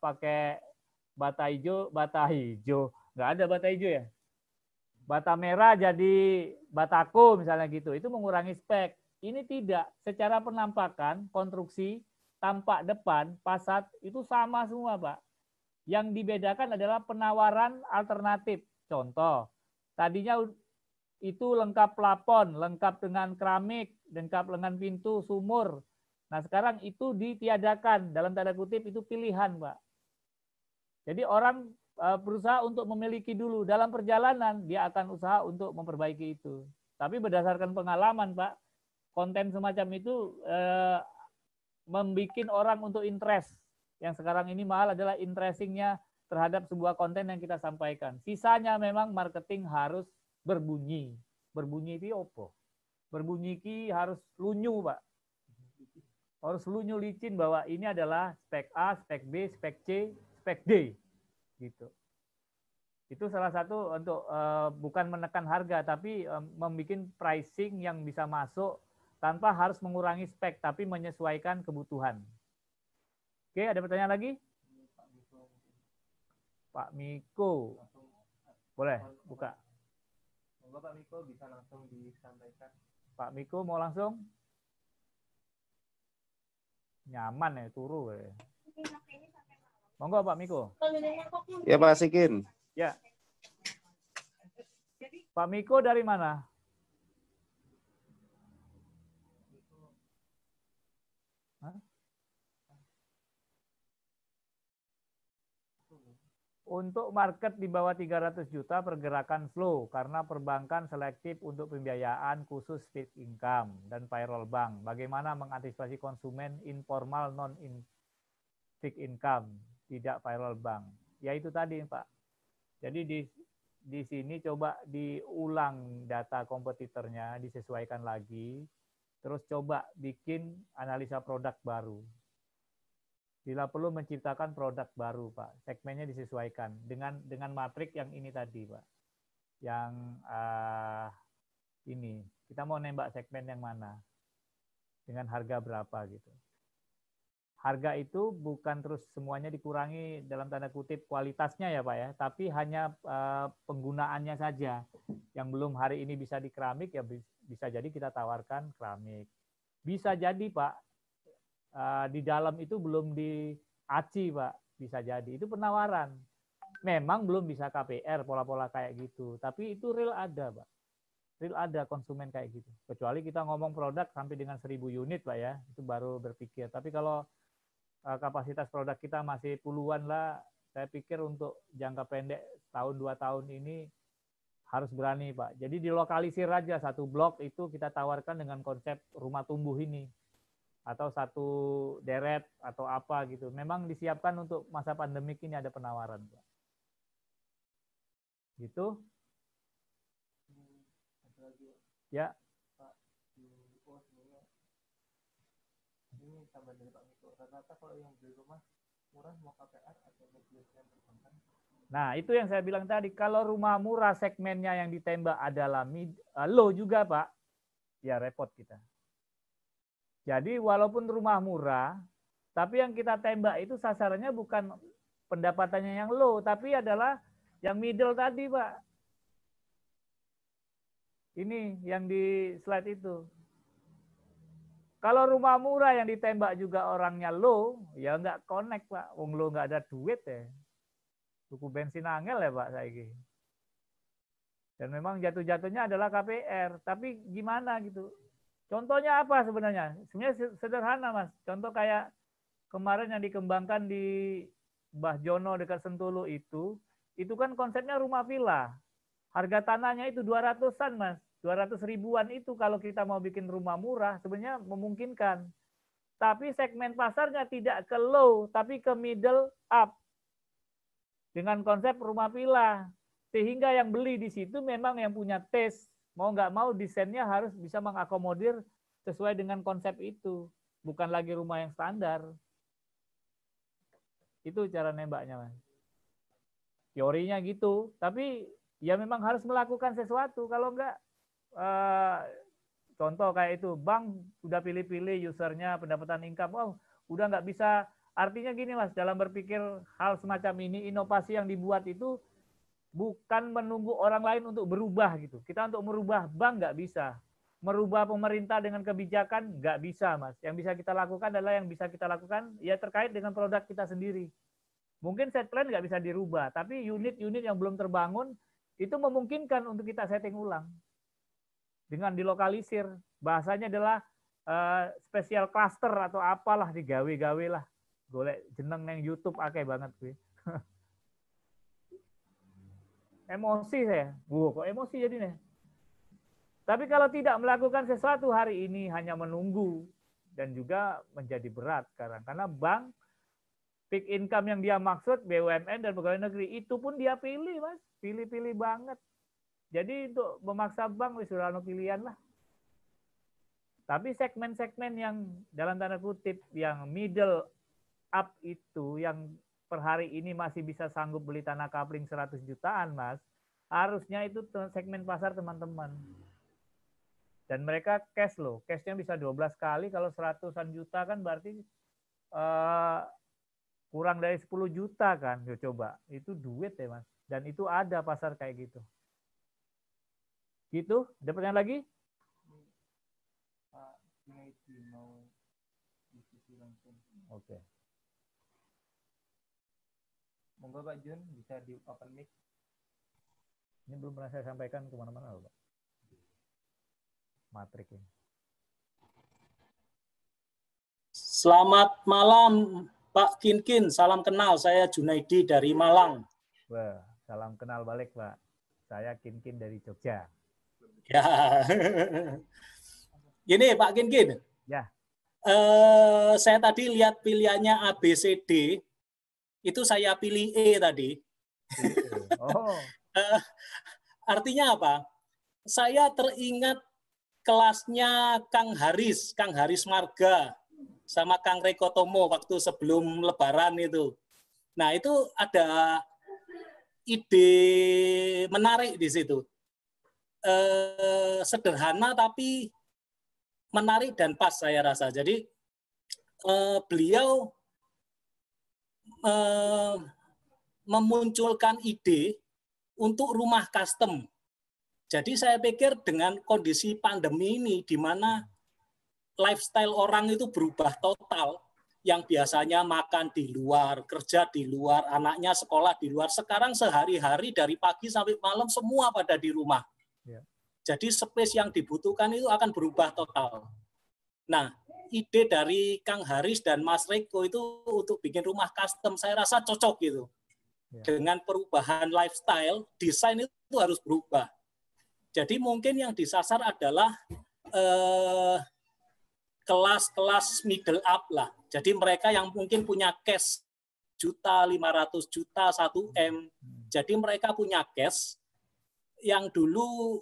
pakai bata hijau, nggak ada bata hijau ya. Bata merah jadi batako misalnya gitu, itu mengurangi spek. Ini tidak, secara penampakan, konstruksi, tampak depan, fasad itu sama semua Pak. Yang dibedakan adalah penawaran alternatif. Contoh, tadinya itu lengkap plafon, lengkap dengan keramik, lengkap dengan pintu, sumur. Nah sekarang itu ditiadakan, dalam tanda kutip itu pilihan Pak. Jadi orang berusaha untuk memiliki dulu. Dalam perjalanan dia akan usaha untuk memperbaiki itu. Tapi berdasarkan pengalaman Pak, konten semacam itu membuat orang untuk interest. Yang sekarang ini mahal adalah interestingnya terhadap sebuah konten yang kita sampaikan. Sisanya memang marketing harus berbunyi. Berbunyi itu apa? Berbunyi ki harus lunyu Pak. Harus lunyu licin bahwa ini adalah spek A, spek B, spek C, spek D. Gitu. Itu salah satu untuk bukan menekan harga, tapi membuat pricing yang bisa masuk tanpa harus mengurangi spek, tapi menyesuaikan kebutuhan. Oke, ada pertanyaan lagi? Pak Miko. Boleh, buka. Pak Miko bisa langsung disampaikan. Pak Miko mau langsung? Nyaman ya, turu ya. Monggo Pak Miko. Ya Pak Sikin. Ya. Pak Miko dari mana? Hah? Untuk market di bawah 300 juta pergerakan slow karena perbankan selektif untuk pembiayaan khusus fixed income dan payroll bank. Bagaimana mengantisipasi konsumen informal non-fixed income, tidak payroll bank? Ya itu tadi Pak. Jadi di sini coba diulang data kompetitornya, disesuaikan lagi, terus coba bikin analisa produk baru. Bila perlu menciptakan produk baru, Pak. Segmennya disesuaikan dengan matrik yang ini tadi, Pak. Yang ini. Kita mau nembak segmen yang mana? Dengan harga berapa gitu. Harga itu bukan terus semuanya dikurangi dalam tanda kutip kualitasnya ya, Pak ya, tapi hanya penggunaannya saja. Yang belum hari ini bisa di keramik ya bisa jadi kita tawarkan keramik. Bisa jadi, Pak, di dalam itu belum di ACI Pak, bisa jadi itu penawaran. Memang belum bisa KPR pola-pola kayak gitu, tapi itu real ada Pak, real ada konsumen kayak gitu. Kecuali kita ngomong produk sampai dengan 1000 unit Pak ya, itu baru berpikir. Tapi kalau kapasitas produk kita masih puluhan lah, saya pikir untuk jangka pendek tahun 2 tahun ini harus berani Pak. Jadi dilokalisir aja satu blok itu kita tawarkan dengan konsep rumah tumbuh ini. Atau satu deret atau apa gitu. Memang disiapkan untuk masa pandemik ini ada penawaran. Gitu. Ya. Ini tambah dari Pak Miko. Rata-rata kalau yang beli rumah murah mau KPR atau yang perbankan? Nah, itu yang saya bilang tadi. Kalau rumah murah segmennya yang ditembak adalah low juga, Pak. Ya repot kita. Jadi walaupun rumah murah, tapi yang kita tembak itu sasarannya bukan pendapatannya yang low, tapi adalah yang middle tadi, Pak. Ini yang di slide itu. Kalau rumah murah yang ditembak juga orangnya low, ya nggak connect Pak. Wong lo nggak ada duit ya. Tuku bensin angel ya Pak saiki. Dan memang jatuh-jatuhnya adalah KPR. Tapi gimana gitu? Contohnya apa sebenarnya? Sebenarnya sederhana Mas. Contoh kayak kemarin yang dikembangkan di Mbah Jono dekat Sentulu itu kan konsepnya rumah villa. Harga tanahnya itu 200-an Mas. 200 ribuan itu kalau kita mau bikin rumah murah sebenarnya memungkinkan. Tapi segmen pasarnya tidak ke low, tapi ke middle up. Dengan konsep rumah villa. Sehingga yang beli di situ memang yang punya taste. Mau nggak mau desainnya harus bisa mengakomodir sesuai dengan konsep itu. Bukan lagi rumah yang standar. Itu cara nembaknya Mas. Teorinya gitu. Tapi ya memang harus melakukan sesuatu. Kalau enggak, contoh kayak itu, bank udah pilih-pilih usernya, pendapatan income, oh udah nggak bisa. Artinya gini Mas, dalam berpikir hal semacam ini, inovasi yang dibuat itu bukan menunggu orang lain untuk berubah gitu. Kita untuk merubah bank nggak bisa. Merubah pemerintah dengan kebijakan nggak bisa Mas. Yang bisa kita lakukan adalah yang bisa kita lakukan ya terkait dengan produk kita sendiri. Mungkin set plan nggak bisa dirubah, tapi unit-unit yang belum terbangun itu memungkinkan untuk kita setting ulang. Dengan dilokalisir, bahasanya adalah spesial cluster atau apalah digawe-gawe lah. Golek jeneng neng YouTube akeh banget gue. Emosi saya. Kok emosi jadi nih. Tapi kalau tidak melakukan sesuatu hari ini hanya menunggu dan juga menjadi berat sekarang karena bank peak income yang dia maksud BUMN dan pegawai negeri itu pun dia pilih Mas, pilih-pilih banget. Jadi untuk memaksa bank wis ora ono pilihan lah. Tapi segmen-segmen yang dalam tanda kutip yang middle up itu yang per hari ini masih bisa sanggup beli tanah kapling 100 jutaan Mas, harusnya itu segmen pasar teman-teman. Dan mereka cash loh, cashnya bisa 12 kali, kalau 100-an juta kan berarti kurang dari 10 juta kan, yo coba, itu duit ya Mas. Dan itu ada pasar kayak gitu. Gitu, ada pertanyaan lagi? Oke. Monggo Pak Jun, bisa di open mic. Ini belum pernah saya sampaikan kemana-mana loh Pak. Matrik ini. Selamat malam Pak Kinkin, salam kenal. Saya Junaidi dari Malang. Wah, salam kenal balik Pak. Saya Kinkin dari Jogja. Ya, gini Pak Kinkin. Ya. Saya tadi lihat pilihannya ABCD, itu saya pilih E tadi. Oh. Artinya apa? Saya teringat kelasnya Kang Haris Marga sama Kang Rekotomo waktu sebelum Lebaran itu. Nah itu ada ide menarik di situ. Sederhana tapi menarik dan pas saya rasa. Jadi beliau memunculkan ide untuk rumah custom. Jadi saya pikir dengan kondisi pandemi ini di mana lifestyle orang itu berubah total, yang biasanya makan di luar, kerja di luar, anaknya sekolah di luar, sekarang sehari-hari dari pagi sampai malam semua pada di rumah. Ya. Jadi space yang dibutuhkan itu akan berubah total. Nah, ide dari Kang Haris dan Mas Reko itu untuk bikin rumah custom, saya rasa cocok gitu. Ya. Dengan perubahan lifestyle, desain itu harus berubah. Jadi mungkin yang disasar adalah kelas-kelas middle up lah. Jadi mereka yang mungkin punya cash juta, 500 juta, 1M. Jadi mereka punya cash yang dulu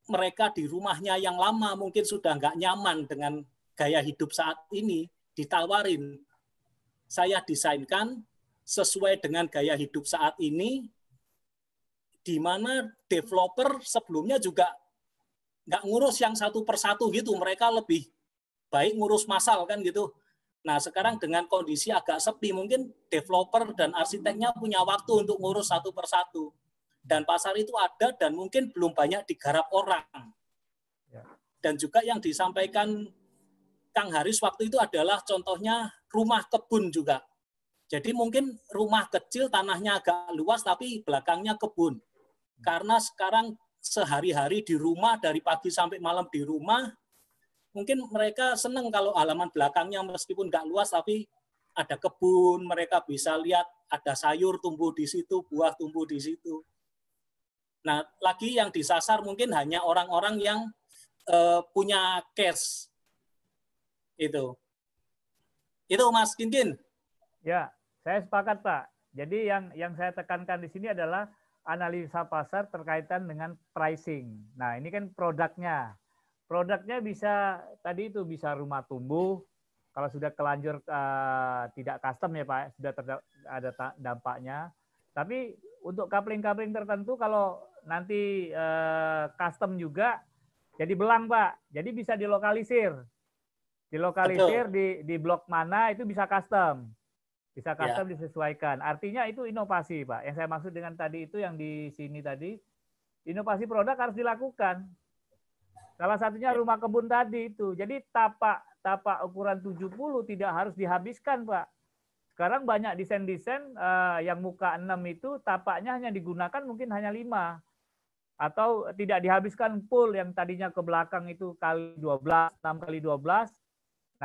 mereka di rumahnya yang lama mungkin sudah nggak nyaman dengan gaya hidup saat ini, ditawarin. Saya desainkan sesuai dengan gaya hidup saat ini, di mana developer sebelumnya juga nggak ngurus yang satu persatu gitu, mereka lebih baik ngurus massal kan gitu. Nah sekarang dengan kondisi agak sepi, mungkin developer dan arsiteknya punya waktu untuk ngurus satu persatu. Dan pasar itu ada dan mungkin belum banyak digarap orang. Dan juga yang disampaikan Kang Haris waktu itu adalah contohnya rumah kebun juga. Jadi mungkin rumah kecil, tanahnya agak luas, tapi belakangnya kebun. Karena sekarang sehari-hari di rumah, dari pagi sampai malam di rumah, mungkin mereka senang kalau halaman belakangnya meskipun nggak luas, tapi ada kebun, mereka bisa lihat ada sayur tumbuh di situ, buah tumbuh di situ. Nah, lagi yang disasar mungkin hanya orang-orang yang punya cash. Itu Mas Kinkin. Ya, saya sepakat Pak. Jadi yang saya tekankan di sini adalah analisa pasar terkaitan dengan pricing. Nah, ini kan produknya. Produknya bisa tadi itu bisa rumah tumbuh. Kalau sudah kelanjur tidak custom ya Pak, sudah ada dampaknya. Tapi untuk coupling-coupling tertentu kalau nanti custom juga jadi belang Pak. Jadi bisa dilokalisir. Dilokalisir di blok mana itu bisa custom. Bisa custom disesuaikan. Artinya itu inovasi, Pak. Yang saya maksud dengan tadi itu yang di sini tadi, inovasi produk harus dilakukan. Salah satunya rumah kebun tadi itu. Jadi tapak ukuran 70 tidak harus dihabiskan, Pak. Sekarang banyak desain-desain yang muka 6 itu tapaknya hanya digunakan mungkin hanya 5. Atau tidak dihabiskan full yang tadinya ke belakang itu kali 12, 6 kali 12.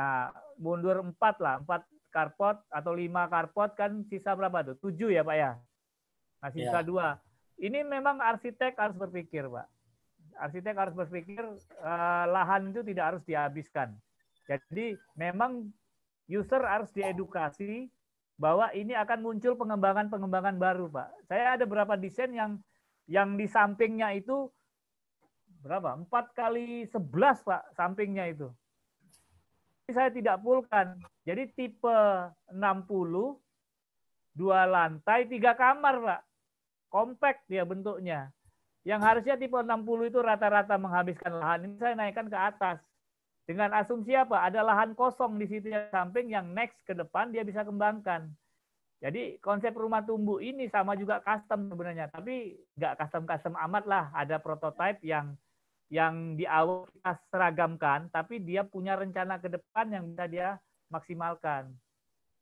Nah, mundur 4 lah, 4 carport atau 5 carport kan sisa berapa tuh? 7 ya Pak ya? Nah, sisa 2. Ini memang arsitek harus berpikir Pak. Arsitek harus berpikir lahan itu tidak harus dihabiskan. Jadi memang user harus diedukasi bahwa ini akan muncul pengembangan-pengembangan baru Pak. Saya ada beberapa desain yang di sampingnya itu berapa? 4 kali 11 Pak sampingnya itu. Saya tidak fullkan. Jadi tipe 60, 2 lantai, 3 kamar, Pak. Compact dia bentuknya. Yang harusnya tipe 60 itu rata-rata menghabiskan lahan. Ini saya naikkan ke atas. Dengan asumsi apa? Ada lahan kosong di situ yang samping yang next ke depan dia bisa kembangkan. Jadi konsep rumah tumbuh ini sama juga custom sebenarnya. Tapi nggak custom-custom amat lah. Ada prototipe yang di awal kita seragamkan, tapi dia punya rencana ke depan yang bisa dia maksimalkan.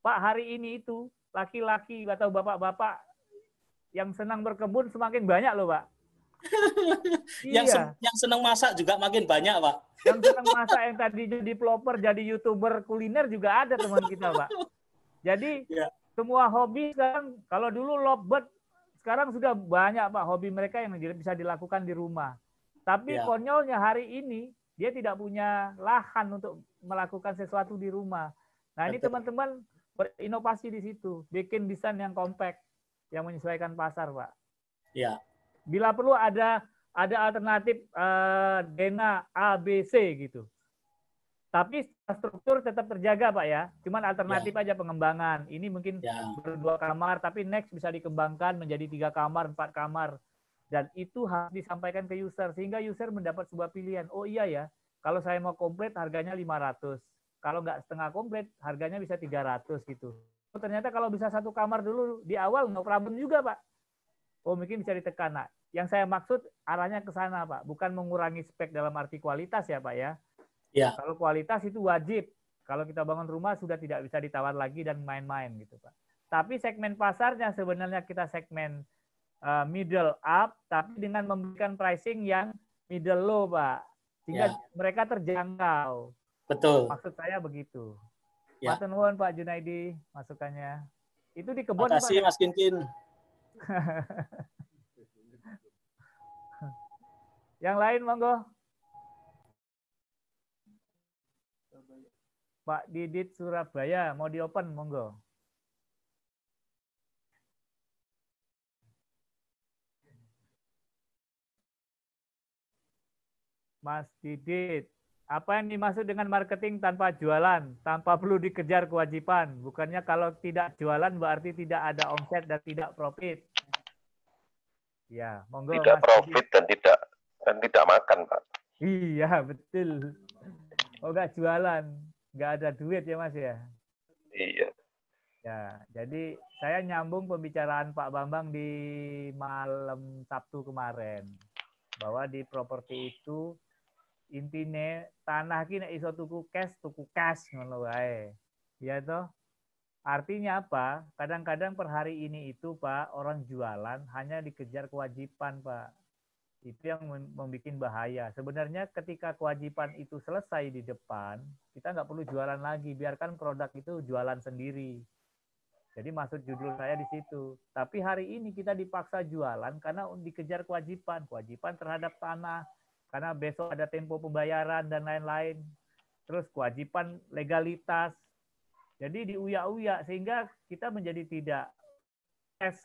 Pak, hari ini itu laki-laki atau bapak-bapak yang senang berkebun semakin banyak loh, Pak. Yang senang masak juga makin banyak, Pak. Yang senang masak yang tadi jadi developer, jadi YouTuber kuliner juga ada teman kita, Pak. Jadi semua hobi sekarang, kalau dulu lovebird, sekarang sudah banyak, Pak, hobi mereka yang bisa dilakukan di rumah. Tapi konyolnya hari ini dia tidak punya lahan untuk melakukan sesuatu di rumah. Nah, ini teman-teman berinovasi di situ, bikin desain yang compact, yang menyesuaikan pasar, Pak. Ya. Bila perlu ada alternatif DENA A, B, C gitu. Tapi struktur tetap terjaga, Pak ya. Cuman alternatif aja pengembangan. Ini mungkin baru 2 kamar, tapi next bisa dikembangkan menjadi 3 kamar, 4 kamar. Dan itu harus disampaikan ke user sehingga user mendapat sebuah pilihan. Oh iya ya, kalau saya mau komplit harganya 500. Kalau nggak setengah komplit harganya bisa 300 gitu. Oh, ternyata kalau bisa 1 kamar dulu di awal nggak problem juga Pak. Oh mungkin bisa ditekan. Nah, yang saya maksud arahnya ke sana Pak. Bukan mengurangi spek dalam arti kualitas ya Pak ya. Kalau kualitas itu wajib. Kalau kita bangun rumah sudah tidak bisa ditawar lagi dan main-main gitu Pak. Tapi segmen pasarnya sebenarnya kita segmen middle up, tapi dengan memberikan pricing yang middle low, Pak. Sehingga mereka terjangkau. Betul. Maksud saya begitu. Matur nuwun Pak Junaidi, masukannya. Itu di kebun Pak. Terima kasih Mas Kinkin. Yang lain, monggo. Pak Didit Surabaya, mau di-open, monggo. Mas Didit, apa yang dimaksud dengan marketing tanpa jualan, tanpa perlu dikejar kewajiban? Bukannya kalau tidak jualan berarti tidak ada omset dan tidak profit. Ya, monggo. Tidak Mas profit Didit. dan tidak makan, Pak. Iya, betul. Oh, nggak jualan, nggak ada duit ya Mas ya? Iya. Ya, jadi saya nyambung pembicaraan Pak Bambang di malam Sabtu kemarin. Bahwa di properti itu intine tanah ki nek iso tuku cash ngono wae. Ya toh. Artinya apa? Kadang-kadang per hari ini itu Pak, orang jualan hanya dikejar kewajiban Pak. Itu yang membuat bahaya. Sebenarnya ketika kewajiban itu selesai di depan, kita nggak perlu jualan lagi. Biarkan produk itu jualan sendiri. Jadi maksud judul saya di situ. Tapi hari ini kita dipaksa jualan karena dikejar kewajiban. Kewajiban terhadap tanah. Karena besok ada tempo pembayaran dan lain-lain. Terus kewajiban legalitas. Jadi diuyak-uyak sehingga kita menjadi tidak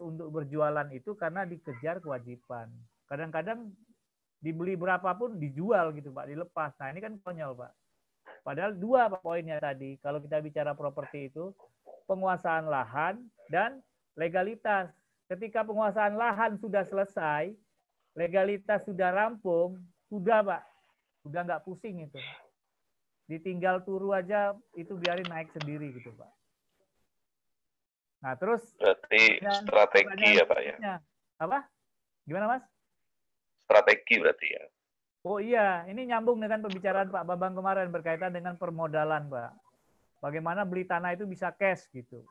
untuk berjualan itu karena dikejar kewajiban. Kadang-kadang dibeli berapapun dijual gitu Pak, dilepas. Nah ini kan konyol Pak. Padahal dua Pak poinnya tadi. Kalau kita bicara properti itu, penguasaan lahan dan legalitas. Ketika penguasaan lahan sudah selesai, legalitas sudah rampung, sudah Pak. Sudah nggak pusing itu. Ditinggal turu aja itu biarin naik sendiri gitu Pak. Nah terus berarti strategi ya Pak ya. Apa? Gimana Mas? Strategi berarti ya. Oh iya, ini nyambung dengan pembicaraan Pak Bambang kemarin berkaitan dengan permodalan Pak. Bagaimana beli tanah itu bisa cash gitu.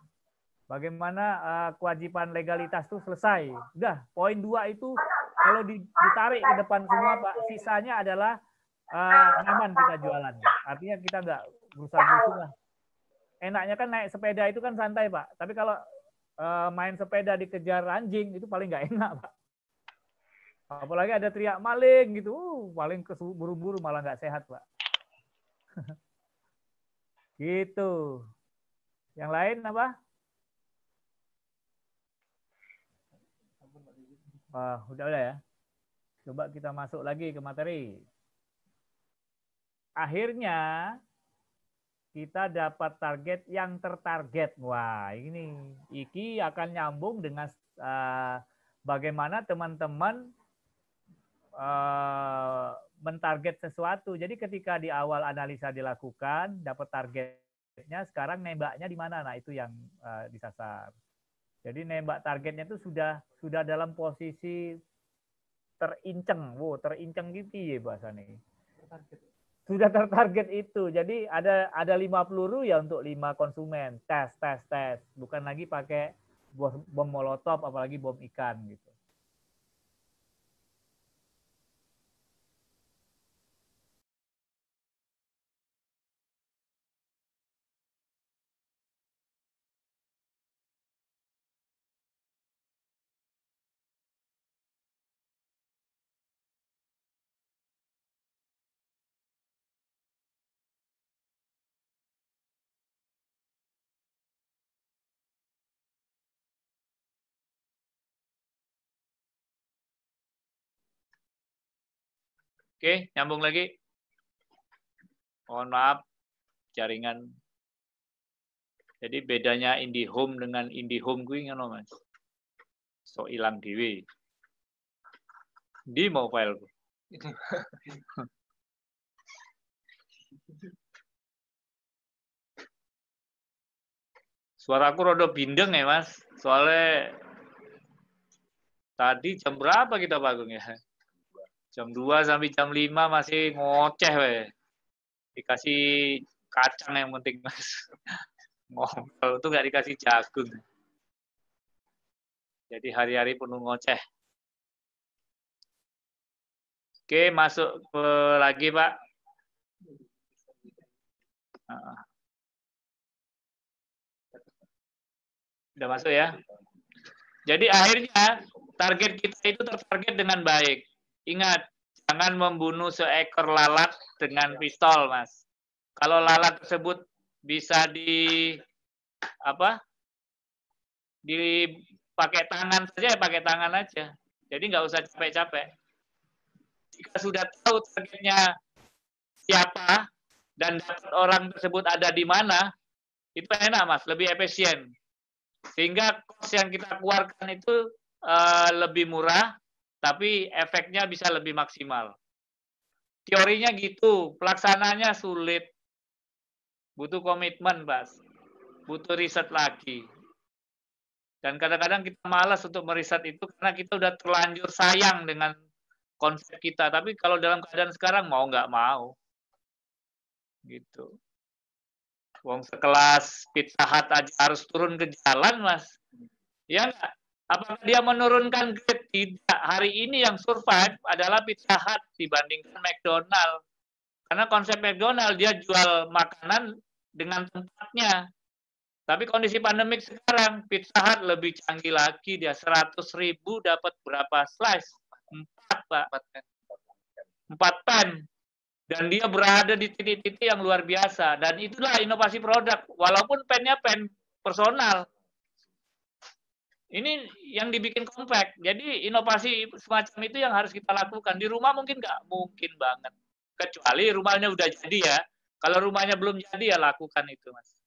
Bagaimana kewajiban legalitas itu selesai. Udah, poin 2 itu kalau ditarik ke depan semua Pak, sisanya adalah nyaman kita jualan. Artinya kita nggak berusaha lah. Enaknya kan naik sepeda itu kan santai Pak. Tapi kalau main sepeda dikejar anjing itu paling nggak enak Pak. Apalagi ada teriak maling gitu, paling buru-buru malah nggak sehat Pak. Gitu. Yang lain apa? Udah ya. Coba kita masuk lagi ke materi. Akhirnya kita dapat target yang tertarget. Wah, ini akan nyambung dengan bagaimana teman-teman mentarget sesuatu. Jadi ketika di awal analisa dilakukan, dapat targetnya, sekarang nembaknya di mana? Nah, itu yang disasar. Jadi nembak targetnya itu sudah dalam posisi terinceng. Wow, terinceng gitu ya bahasanya. Sudah tertarget itu. Jadi ada 5 peluru ya untuk 5 konsumen. Tes. Bukan lagi pakai bom molotov apalagi bom ikan gitu. Oke, nyambung lagi. Mohon maaf, jaringan. Jadi bedanya IndiHome dengan IndiHome kuwi ngono, Mas. So ilang dhewe. Di mau file. Suaraku rada bindeng ya, Mas. Soalnya tadi jam berapa kita bangun ya? Jam 2 sampai jam 5 masih ngoceh we. Dikasih kacang yang penting Mas. Ngobrol tuh nggak dikasih jagung. Jadi hari-hari penuh ngoceh. Oke, masuk ke lagi Pak. Udah masuk ya. Jadi akhirnya target kita itu tertarget dengan baik. Ingat, jangan membunuh seekor lalat dengan pistol, Mas. Kalau lalat tersebut bisa dipakai tangan saja, pakai tangan aja. Jadi nggak usah capek-capek. Jika sudah tahu targetnya siapa dan dapat orang tersebut ada di mana, itu enak, Mas, lebih efisien. Sehingga kos yang kita keluarkan itu lebih murah, tapi efeknya bisa lebih maksimal. Teorinya gitu, pelaksananya sulit. Butuh komitmen, Mas. Butuh riset lagi. Dan kadang-kadang kita malas untuk meriset itu karena kita udah terlanjur sayang dengan konsep kita. Tapi kalau dalam keadaan sekarang mau nggak mau, gitu. Wong sekelas Pizza Hut aja harus turun ke jalan, Mas. Ya nggak? Apakah dia menurunkan grade? Tidak. Hari ini yang survive adalah Pizza Hut dibandingkan McDonald. Karena konsep McDonald dia jual makanan dengan tempatnya. Tapi kondisi pandemik sekarang, Pizza Hut lebih canggih lagi. Dia 100.000 dapat berapa slice? 4, Pak. 4 pen. Dan dia berada di titik-titik yang luar biasa. Dan itulah inovasi produk. Walaupun pennya pen personal. Ini yang dibikin compact. Jadi inovasi semacam itu yang harus kita lakukan. Di rumah mungkin nggak mungkin banget. Kecuali rumahnya udah jadi ya. Kalau rumahnya belum jadi ya lakukan itu, Mas.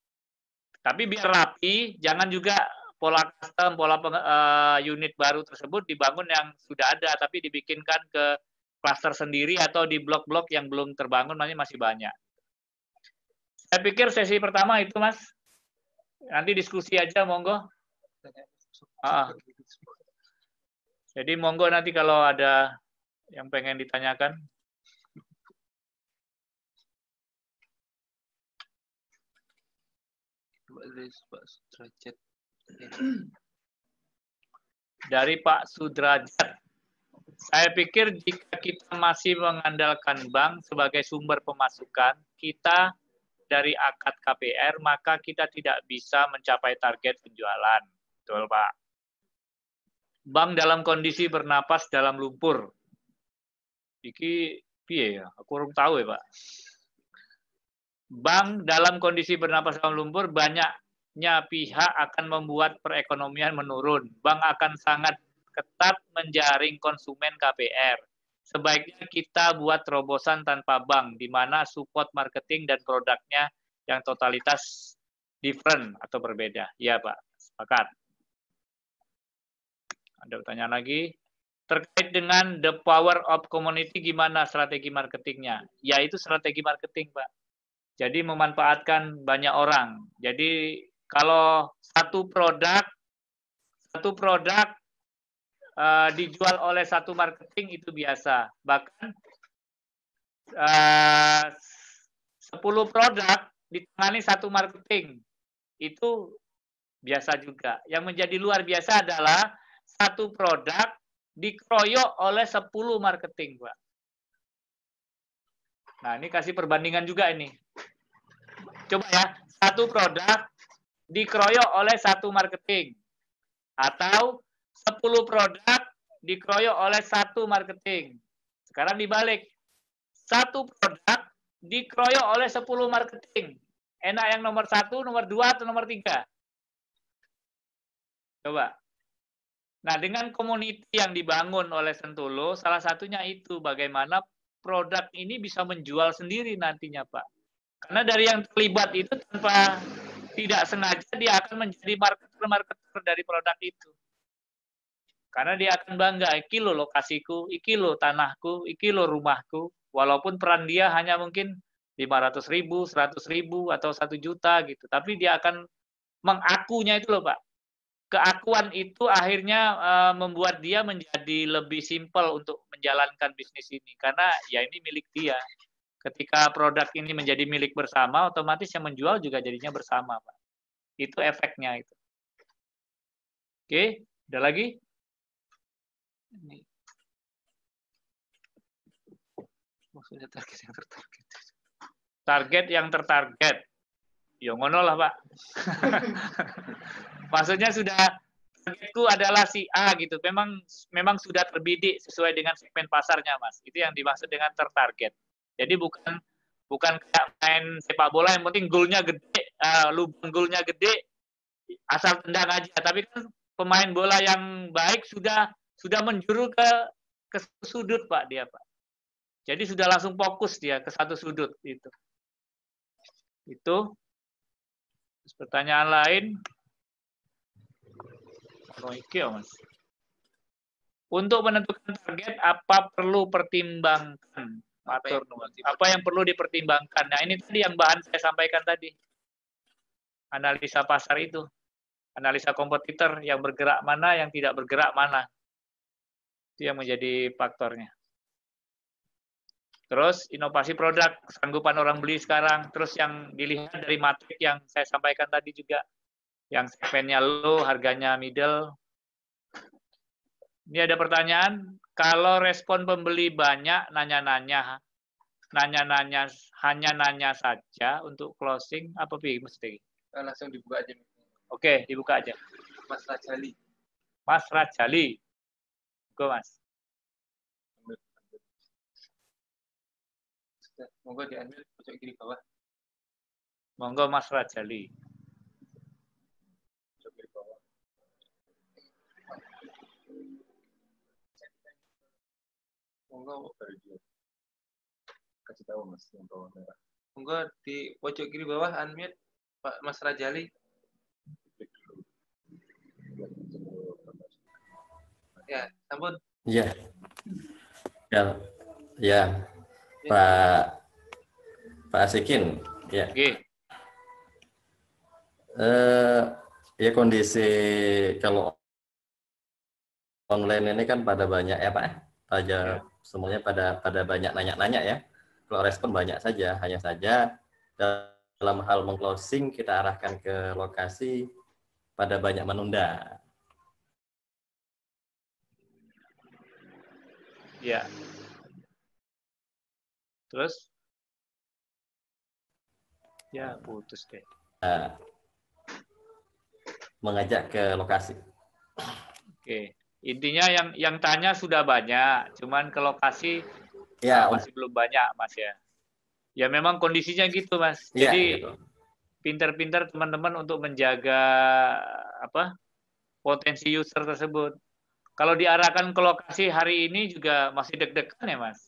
Tapi biar rapi, jangan juga pola custom, pola unit baru tersebut dibangun yang sudah ada, tapi dibikinkan ke klaster sendiri atau di blok-blok yang belum terbangun masih banyak. Saya pikir sesi pertama itu, Mas. Nanti diskusi aja, monggo. Jadi monggo nanti kalau ada yang pengen ditanyakan. Dari Pak Sudrajat. Saya pikir jika kita masih mengandalkan bank sebagai sumber pemasukan, kita dari akad KPR, maka kita tidak bisa mencapai target penjualan. Betul, Pak. Bank dalam kondisi bernapas dalam lumpur. Iki piye ya? Aku kurang tahu ya, Pak. Bank dalam kondisi bernapas dalam lumpur, banyaknya pihak akan membuat perekonomian menurun. Bank akan sangat ketat menjaring konsumen KPR. Sebaiknya kita buat terobosan tanpa bank, di mana support marketing dan produknya yang totalitas different atau berbeda. Ya, Pak. Sepakat. Ada pertanyaan lagi? Terkait dengan the power of community, gimana strategi marketingnya? Ya, itu strategi marketing, Pak. Jadi memanfaatkan banyak orang. Jadi kalau satu produk dijual oleh satu marketing itu biasa. Bahkan 10 produk ditangani satu marketing itu biasa juga. Yang menjadi luar biasa adalah satu produk dikeroyok oleh 10 marketing, Pak. Nah, ini kasih perbandingan juga ini. Coba ya, satu produk dikeroyok oleh satu marketing. Atau 10 produk dikeroyok oleh satu marketing. Sekarang dibalik. Satu produk dikeroyok oleh 10 marketing. Enak yang nomor 1, nomor 2, atau nomor 3? Coba. Nah, dengan community yang dibangun oleh Sentolo, salah satunya itu bagaimana produk ini bisa menjual sendiri nantinya, Pak. Karena dari yang terlibat itu tanpa tidak sengaja dia akan menjadi marketer dari produk itu. Karena dia akan bangga, iki lo lokasiku, iki lo tanahku, iki lo rumahku. Walaupun peran dia hanya mungkin 500.000, 100.000, atau 1 juta gitu. Tapi dia akan mengakunya itu loh, Pak. Keakuan itu akhirnya membuat dia menjadi lebih simpel untuk menjalankan bisnis ini. Karena ya ini milik dia. Ketika produk ini menjadi milik bersama, otomatis yang menjual juga jadinya bersama, Pak. Itu efeknya itu. Oke, ada lagi? Ini. Maksudnya target yang tertarget. Target yang tertarget. Ya ngono lah, Pak. Maksudnya sudah targetku adalah si A gitu. Memang sudah terbidik sesuai dengan segmen pasarnya, Mas. Itu yang dimaksud dengan tertarget. Jadi bukan kayak main sepak bola yang penting golnya gede, lubang golnya gede, asal tendang aja. Tapi kan pemain bola yang baik sudah menjuru ke sudut, Pak, dia, Pak. Jadi sudah langsung fokus dia ke satu sudut itu. Itu. Pertanyaan lain? Mas. Untuk menentukan target, apa perlu pertimbangkan? Apa yang perlu dipertimbangkan? Nah, ini tadi yang bahan saya sampaikan tadi. Analisa pasar itu. Analisa kompetitor yang bergerak mana, yang tidak bergerak mana. Itu yang menjadi faktornya. Terus inovasi produk, sanggupan orang beli sekarang. Terus yang dilihat dari matrik yang saya sampaikan tadi juga, yang segmennya low, harganya middle. Ini ada pertanyaan, kalau respon pembeli banyak, nanya-nanya, hanya nanya saja untuk closing, apa mesti? Langsung dibuka aja. Oke, dibuka aja. Mas Rajali. Mas Rajali. Go, Mas. Monggo diambil pojok kiri bawah. Monggo Mas Rajali. Pojok kiri bawah. Monggo kasih tahu Mas yang bawah merah. Monggo di pojok kiri bawah unmute Pak Mas Rajali. Ya, ampun. Iya. Ya. Pak Asikin, ya. Oke. Ya kondisi kalau online ini kan pada banyak ya Pak, semuanya pada banyak nanya-nanya ya. Kalau respon banyak saja, hanya saja dalam hal meng-closing kita arahkan ke lokasi pada banyak menunda. Ya. Terus? Ya, putus deh. Mengajak ke lokasi. Oke. Intinya yang tanya sudah banyak, cuman ke lokasi ya, masih belum banyak, Mas ya. Ya memang kondisinya gitu, Mas. Ya, Jadi gitu. pintar-pintar teman-teman untuk menjaga potensi user tersebut. Kalau diarahkan ke lokasi hari ini juga masih deg-degan ya, Mas.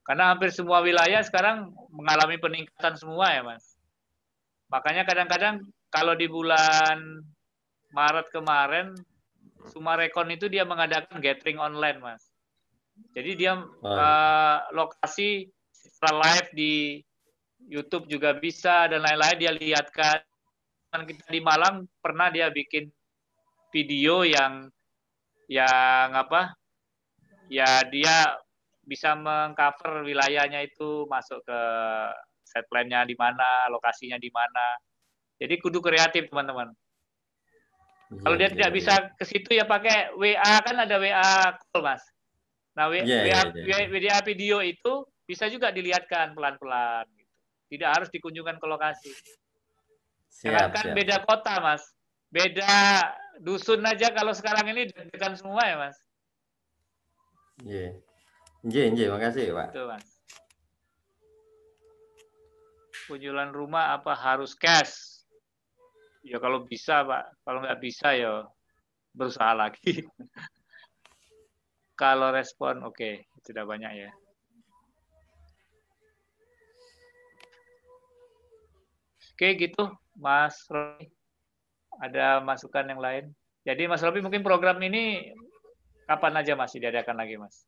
Karena hampir semua wilayah sekarang mengalami peningkatan semua ya, Mas. Makanya kadang-kadang kalau di bulan Maret kemarin, Sumarekon itu dia mengadakan gathering online, Mas. Jadi dia lokasi secara live di YouTube juga bisa dan lain-lain dia lihatkan. Kita di Malang pernah dia bikin video yang apa? Ya dia bisa mengcover wilayahnya itu, masuk ke set plan-nya di mana, lokasinya di mana. Jadi kudu kreatif, teman-teman. Kalau dia tidak bisa ke situ ya pakai WA, kan ada WA call, Mas. Nah, WA video itu bisa juga dilihatkan pelan-pelan. Gitu. Tidak harus dikunjungkan ke lokasi. Jangan kan beda kota, Mas. Beda dusun aja kalau sekarang ini deg-degan semua ya, Mas. Iya, makasih, Pak. Itu, Mas. Penjualan rumah apa harus cash? Ya kalau bisa, Pak. Kalau nggak bisa ya berusaha lagi. Kalau respon, oke. Sudah banyak ya. Oke, gitu, Mas Robi. Ada masukan yang lain? Jadi Mas Robi mungkin program ini kapan aja masih diadakan lagi, Mas?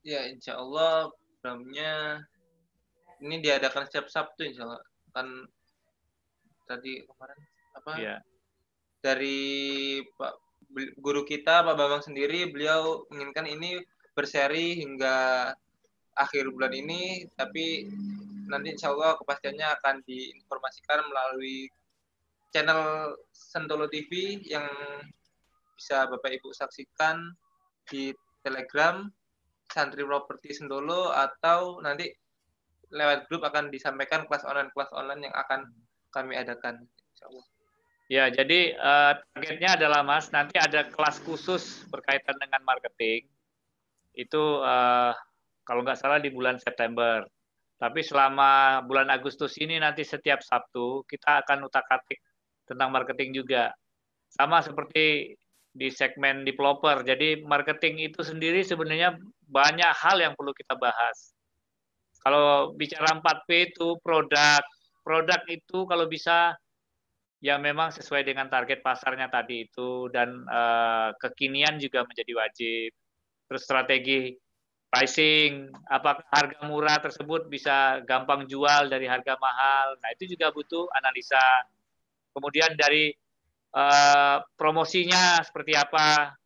Ya, insya Allah programnya ini diadakan setiap Sabtu, insya Allah. Kan tadi kemarin apa? Ya. Dari Pak guru kita, Pak Bambang sendiri, beliau menginginkan ini berseri hingga akhir bulan ini, tapi nanti insya Allah kepastiannya akan diinformasikan melalui channel Sentolo TV yang bisa Bapak Ibu saksikan di Telegram Santri Properti Sentolo, atau nanti lewat grup akan disampaikan kelas online yang akan kami adakan, insya Allah. Ya, jadi targetnya adalah, Mas, nanti ada kelas khusus berkaitan dengan marketing. Itu kalau nggak salah di bulan September. Tapi selama bulan Agustus ini nanti setiap Sabtu kita akan utak-atik tentang marketing juga. Sama seperti di segmen developer. Jadi marketing itu sendiri sebenarnya banyak hal yang perlu kita bahas. Kalau bicara 4P itu produk itu kalau bisa ya memang sesuai dengan target pasarnya tadi itu, dan kekinian juga menjadi wajib. Terus strategi pricing, apakah harga murah tersebut bisa gampang jual dari harga mahal. Nah, itu juga butuh analisa. Kemudian dari promosinya seperti apa.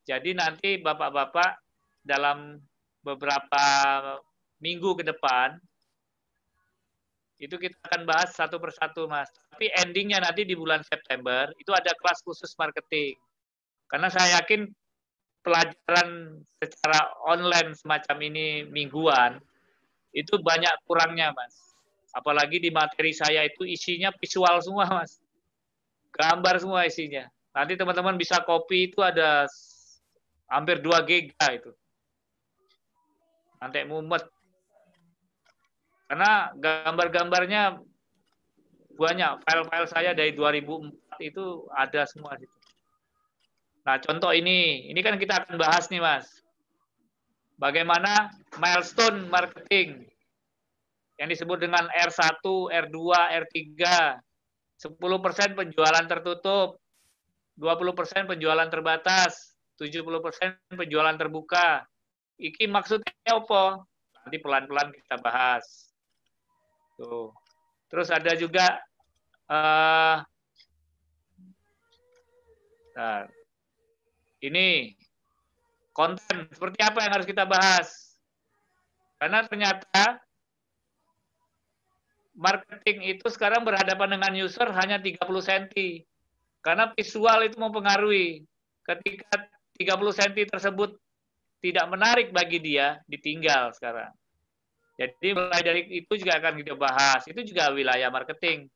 Jadi nanti Bapak-bapak dalam beberapa minggu ke depan, itu kita akan bahas satu persatu, Mas. Tapi endingnya nanti di bulan September, itu ada kelas khusus marketing. Karena saya yakin pelajaran secara online semacam ini mingguan, itu banyak kurangnya, Mas. Apalagi di materi saya itu isinya visual semua, Mas. Gambar semua isinya. Nanti teman-teman bisa copy, itu ada hampir 2 giga itu. Nanti mumet. Karena gambar-gambarnya banyak. File-file saya dari 2004 itu ada semua. Nah, contoh ini kan kita akan bahas nih, Mas. Bagaimana milestone marketing yang disebut dengan R1, R2, R3. 10% penjualan tertutup, 20% penjualan terbatas, 70% penjualan terbuka. Iki maksudnya apa? Nanti pelan-pelan kita bahas. Tuh. Terus ada juga ini konten seperti apa yang harus kita bahas. Karena ternyata marketing itu sekarang berhadapan dengan user hanya 30 cm. Karena visual itu mempengaruhi. Ketika 30 cm tersebut tidak menarik bagi dia, ditinggal sekarang. Jadi mulai dari itu juga akan kita bahas. Itu juga wilayah marketing.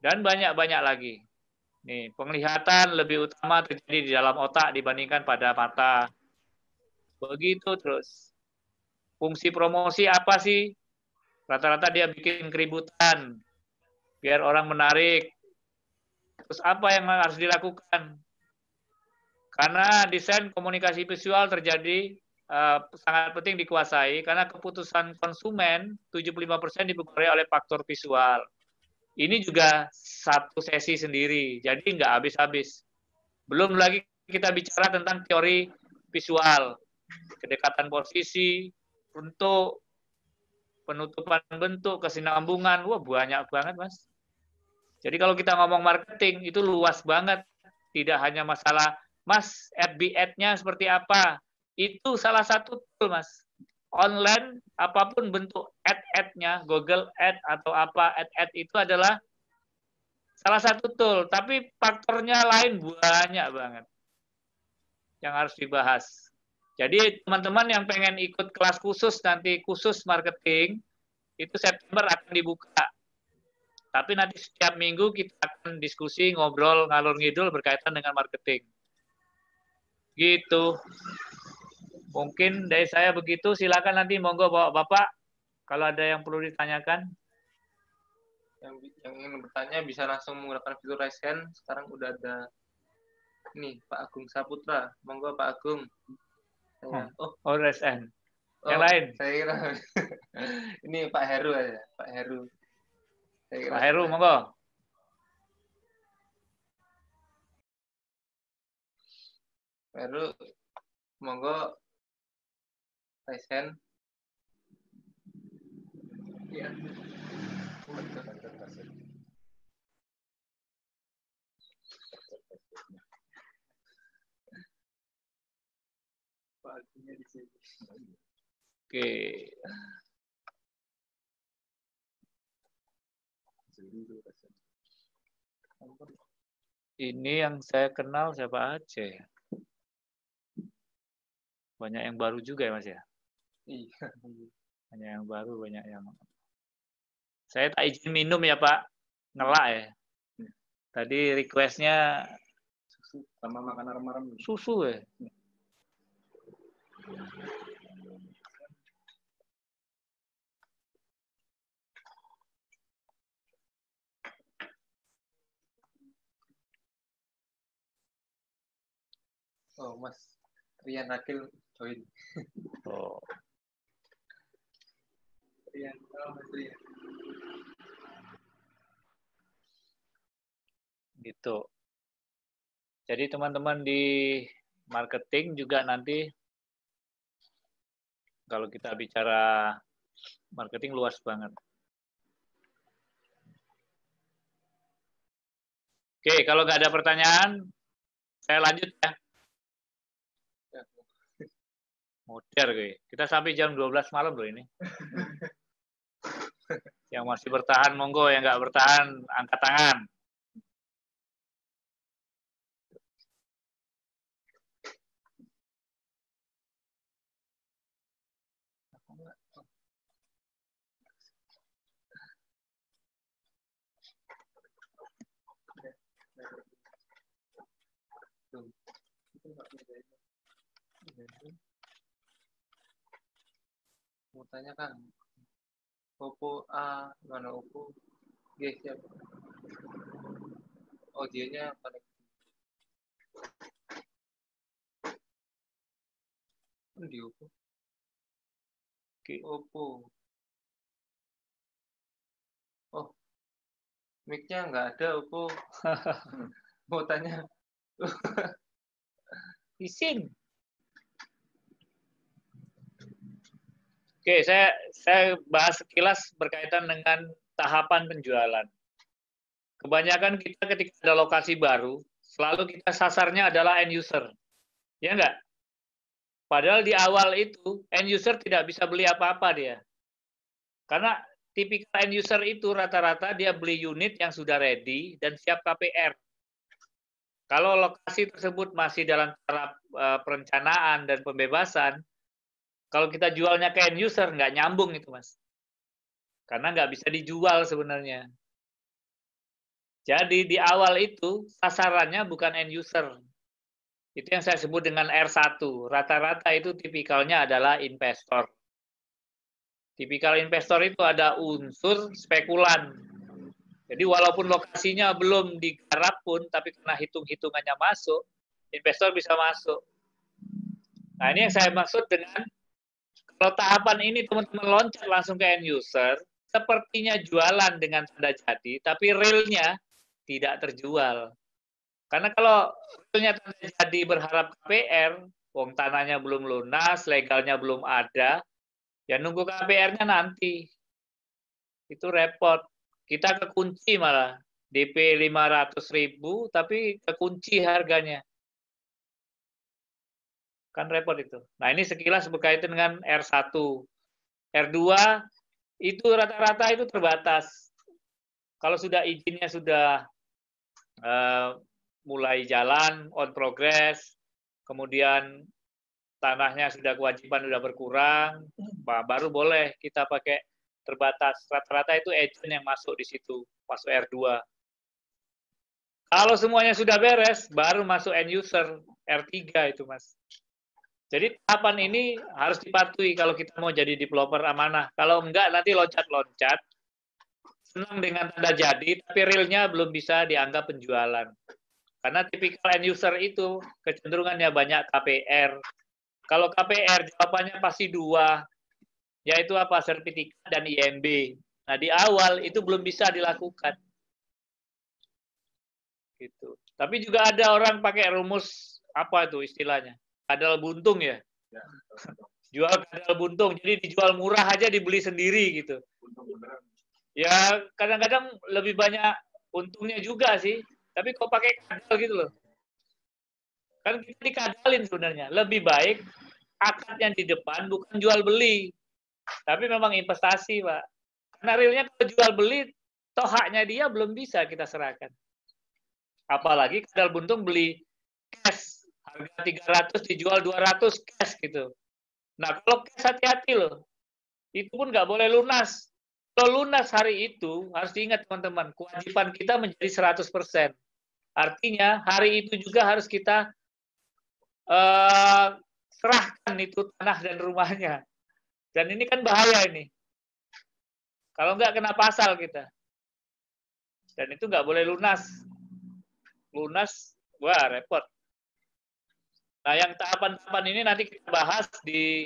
Dan banyak-banyak lagi. Nih, penglihatan lebih utama terjadi di dalam otak dibandingkan pada mata. Begitu terus. Fungsi promosi apa sih? Rata-rata dia bikin keributan. Biar orang menarik. Terus apa yang harus dilakukan? Karena desain komunikasi visual terjadi sangat penting dikuasai karena keputusan konsumen 75% dipengaruhi oleh faktor visual. Ini juga satu sesi sendiri, jadi nggak habis-habis. Belum lagi kita bicara tentang teori visual, kedekatan posisi, bentuk, penutupan bentuk, kesinambungan, wah banyak banget, Mas. Jadi kalau kita ngomong marketing, itu luas banget. Tidak hanya masalah, Mas, ad-nya seperti apa. Itu salah satu tool, Mas. Online, apapun bentuk ad-nya, Google Ad atau apa, ad itu adalah salah satu tool. Tapi faktornya lain banyak banget yang harus dibahas. Jadi teman-teman yang pengen ikut kelas khusus nanti, khusus marketing, itu September akan dibuka. Tapi nanti setiap minggu kita akan diskusi, ngobrol, ngalur ngidul berkaitan dengan marketing. Gitu. Mungkin dari saya begitu, silakan nanti monggo Bapak, kalau ada yang perlu ditanyakan. Yang ingin bertanya bisa langsung menggunakan fitur raise hand. Sekarang udah ada nih Pak Agung Saputra. Monggo Pak Agung. Raise hand. Yang lain? Saya kira ini Pak Heru aja, Pak Heru. Pak Heru, monggo. Pak Heru, monggo raise hand. Ya. Oke. Ini yang saya kenal siapa aja ya? Banyak yang baru juga ya, Mas ya? Iya. Banyak yang baru, banyak yang... Saya tak izin minum ya, Pak. Ngelak ya. Tadi request-nya susu sama makan arem-arem. Susu ya? Oh, Mas Rian Akil join. Oh. Rian, Mas Rian. Gitu. Jadi teman-teman di marketing juga nanti kalau kita bicara marketing luas banget. Oke, kalau nggak ada pertanyaan, saya lanjut ya. Modern gue. Kita sampai jam 12 malam loh ini. Yang masih bertahan monggo, yang nggak bertahan angkat tangan. Mau tanya Kang, Oppo A mana Oppo? G siapa? Audionya pada di Oppo. Oppo. Oh, mic-nya nggak ada Oppo. Mau tanya. Isin. Oke, saya bahas sekilas berkaitan dengan tahapan penjualan. Kebanyakan kita ketika ada lokasi baru, selalu kita sasarnya adalah end user. Ya enggak? Padahal di awal itu, end user tidak bisa beli apa-apa dia. Karena tipikal end user itu rata-rata dia beli unit yang sudah ready dan siap KPR. Kalau lokasi tersebut masih dalam tahap perencanaan dan pembebasan, kalau kita jualnya ke end user, nggak nyambung itu, Mas. Karena nggak bisa dijual sebenarnya. Jadi di awal itu, sasarannya bukan end user. Itu yang saya sebut dengan R1. Rata-rata itu tipikalnya adalah investor. Tipikal investor itu ada unsur spekulan. Jadi walaupun lokasinya belum digarap pun, tapi karena hitung-hitungannya masuk, investor bisa masuk. Nah ini yang saya maksud dengan kalau tahapan ini teman-teman loncat langsung ke end user, sepertinya jualan dengan tanda jadi, tapi realnya tidak terjual. Karena kalau realnya tanda jadi berharap KPR, wong tanahnya belum lunas, legalnya belum ada, ya nunggu KPR-nya nanti. Itu repot. Kita kekunci malah. DP 500.000, tapi kekunci harganya. Kan repot itu. Nah ini sekilas berkaitan dengan R1. R2 itu rata-rata itu terbatas. Kalau sudah izinnya sudah mulai jalan, on progress, kemudian tanahnya sudah kewajiban sudah berkurang, baru boleh kita pakai terbatas. Rata-rata itu agent yang masuk di situ, masuk R2. Kalau semuanya sudah beres, baru masuk end user, R3 itu, Mas. Jadi tahapan ini harus dipatuhi kalau kita mau jadi developer amanah. Kalau enggak nanti loncat-loncat, senang dengan tanda jadi, tapi realnya belum bisa dianggap penjualan. Karena tipikal end user itu kecenderungannya banyak KPR. Kalau KPR jawabannya pasti dua, yaitu apa? Sertifikat dan IMB. Nah di awal itu belum bisa dilakukan. Gitu. Tapi juga ada orang pakai rumus apa itu istilahnya? Kadal buntung ya. Jual kadal buntung, jadi dijual murah aja dibeli sendiri gitu. Ya kadang-kadang lebih banyak untungnya juga sih, tapi kok pakai kadal gitu loh. Kan kita dikadalin sebenarnya. Lebih baik akad yang di depan bukan jual beli, tapi memang investasi, Pak. Karena realnya kalau jual beli, toh haknya dia belum bisa kita serahkan. Apalagi kadal buntung beli cash. Harga 300 dijual 200 cash gitu. Nah kalau cash hati-hati loh. Itu pun nggak boleh lunas. Kalau lunas hari itu, harus diingat teman-teman, kewajiban kita menjadi 100%. Artinya hari itu juga harus kita serahkan itu tanah dan rumahnya. Dan ini kan bahaya ini. Kalau nggak kena pasal kita. Dan itu nggak boleh lunas. Lunas, wah repot. Nah, yang tahapan-tahapan ini nanti kita bahas di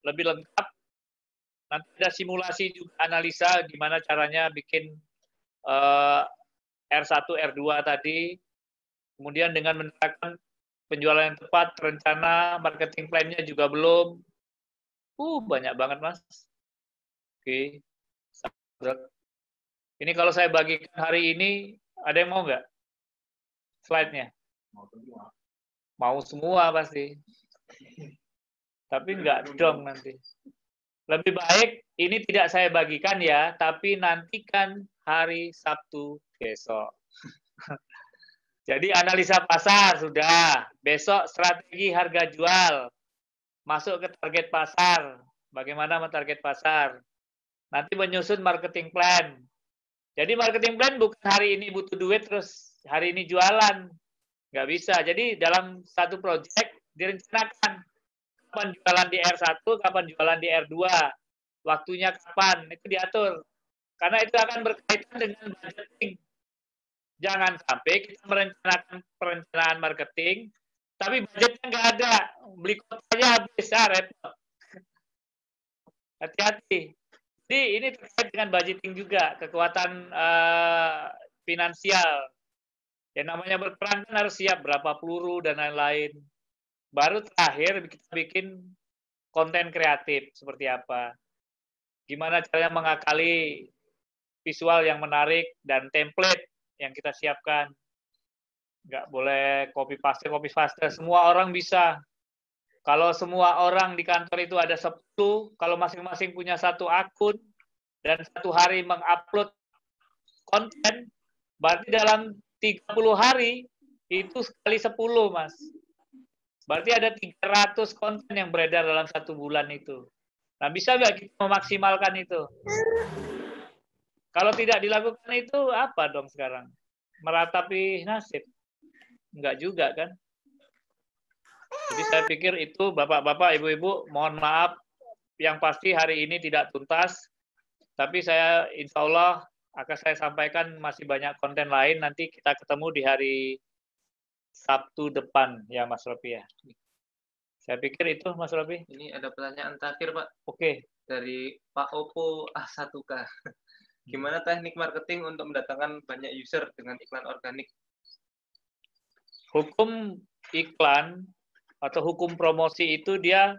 lebih lengkap. Nanti ada simulasi juga analisa gimana caranya bikin R1, R2 tadi. Kemudian dengan menerapkan penjualan yang tepat, rencana, marketing plan-nya juga belum. Banyak banget, Mas. Oke. Ini kalau saya bagikan hari ini, ada yang mau nggak? Slide-nya. Mau semua pasti. Tapi enggak dong nanti. Lebih baik ini tidak saya bagikan ya, tapi nantikan hari Sabtu besok. Jadi analisa pasar sudah, besok strategi harga jual, masuk ke target pasar, bagaimana mentarget pasar. Nanti menyusun marketing plan. Jadi marketing plan bukan hari ini butuh duit terus hari ini jualan. Nggak bisa. Jadi dalam satu proyek direncanakan kapan jualan di R1, kapan jualan di R2, waktunya kapan, itu diatur. Karena itu akan berkaitan dengan budgeting. Jangan sampai kita merencanakan perencanaan marketing, tapi budgetnya nggak ada, beli kotanya habis, repot. Hati-hati. Jadi ini terkait dengan budgeting juga, kekuatan finansial. Yang namanya berperang kan harus siap berapa peluru dan lain-lain. Baru terakhir kita bikin konten kreatif seperti apa. Gimana caranya mengakali visual yang menarik dan template yang kita siapkan. Nggak boleh copy paste. Semua orang bisa. Kalau semua orang di kantor itu ada 10, kalau masing-masing punya satu akun, dan satu hari mengupload konten, berarti dalam 30 hari, itu sekali 10, Mas. Berarti ada 300 konten yang beredar dalam satu bulan itu. Nah, bisa nggak kita memaksimalkan itu? Kalau tidak dilakukan itu, apa dong sekarang? Meratapi nasib? Enggak juga, kan? Jadi saya pikir itu, Bapak-Bapak, Ibu-Ibu, mohon maaf, yang pasti hari ini tidak tuntas, tapi saya insya Allah akan saya sampaikan masih banyak konten lain, nanti kita ketemu di hari Sabtu depan, ya Mas Rofi ya. Saya pikir itu, Mas Rofi. Ini ada pertanyaan terakhir, Pak. Oke. Dari Pak Opo A1K. Gimana teknik marketing untuk mendatangkan banyak user dengan iklan organik? Hukum iklan atau hukum promosi itu dia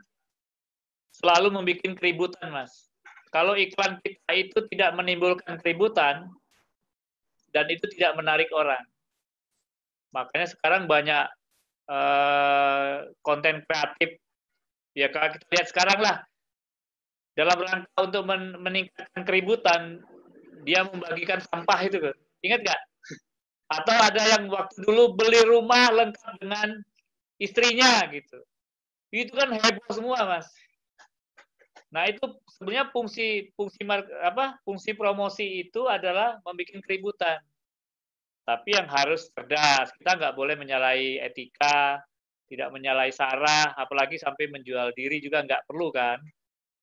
selalu membuat keributan, Mas. Kalau iklan kita itu tidak menimbulkan keributan dan itu tidak menarik orang. Makanya sekarang banyak konten kreatif. Ya kalau kita lihat sekarang lah, dalam rangka untuk meningkatkan keributan, dia membagikan sampah itu, ingat nggak? Atau ada yang waktu dulu beli rumah lengkap dengan istrinya gitu. Itu kan heboh semua, Mas. Nah, itu sebenarnya fungsi promosi itu adalah membuat keributan. Tapi yang harus cerdas, kita nggak boleh menyalahi etika, tidak menyalahi sara, apalagi sampai menjual diri juga nggak perlu, kan?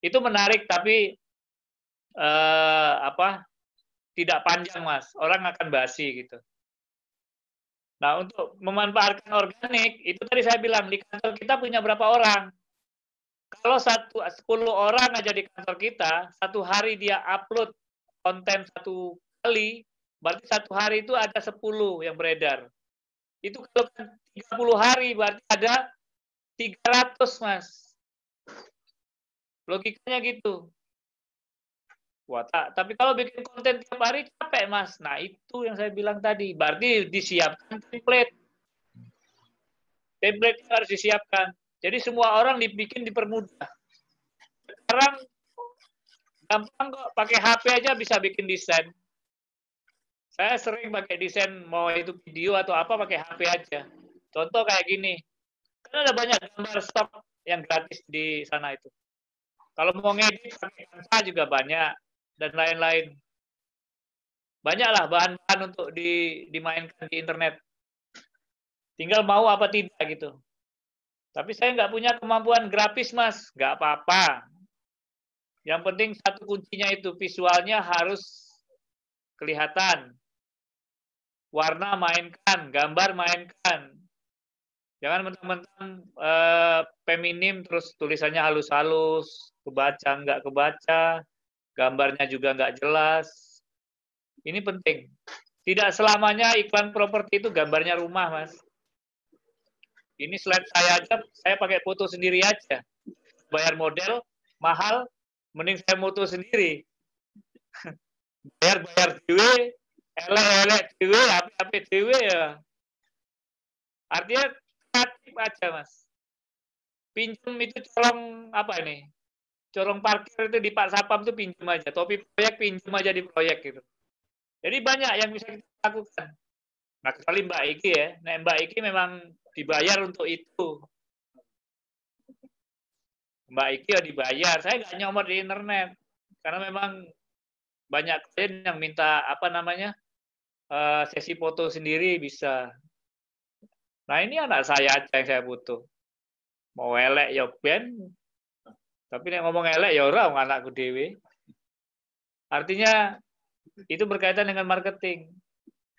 Itu menarik, tapi tidak panjang, Mas. Orang akan basi gitu. Nah, untuk memanfaatkan organik, itu tadi saya bilang, di kantor kita punya berapa orang? Kalau 10 orang aja di kantor kita, satu hari dia upload konten satu kali, berarti satu hari itu ada 10 yang beredar. Itu kalau 30 hari, berarti ada 300, Mas. Logikanya gitu. Wah, tapi kalau bikin konten tiap hari capek, Mas. Nah, itu yang saya bilang tadi. Berarti disiapkan template. Template harus disiapkan. Jadi semua orang dipermudah. Sekarang gampang kok, pakai HP aja bisa bikin desain. Saya sering pakai desain, mau itu video atau apa, pakai HP aja. Contoh kayak gini. Kan ada banyak gambar stok yang gratis di sana itu. Kalau mau ngedit pakai Canva juga banyak. Dan lain-lain. Banyaklah bahan-bahan untuk dimainkan di internet. Tinggal mau apa tidak gitu. Tapi saya nggak punya kemampuan grafis, Mas. Nggak apa-apa. Yang penting satu kuncinya itu, visualnya harus kelihatan. Warna mainkan, gambar mainkan. Jangan mentang-mentang feminim terus tulisannya halus-halus, kebaca nggak kebaca. Gambarnya juga nggak jelas. Ini penting. Tidak selamanya iklan properti itu gambarnya rumah, Mas. Ini slide saya aja, saya pakai foto sendiri aja. Bayar model, mahal, mending saya foto sendiri. Bayar dewe, elek dewe, api dewe ya. Artinya kreatif aja, Mas. pinjam itu colong apa ini? Colong parkir itu di Pak Sapam itu pinjam aja, topi proyek pinjam aja di proyek gitu. Jadi banyak yang bisa kita lakukan. Nah, kecuali Mbak Iki ya. Nah, Mbak Iki memang dibayar untuk itu. Mbak Iki ya dibayar. Saya nggak nyomot di internet. Karena memang banyak klien yang minta apa namanya sesi foto sendiri bisa. Nah, ini anak saya aja yang saya butuh. Mau elek ya ben. Tapi nek ngomong elek ya ora wong anakku dhewe. Artinya itu berkaitan dengan marketing.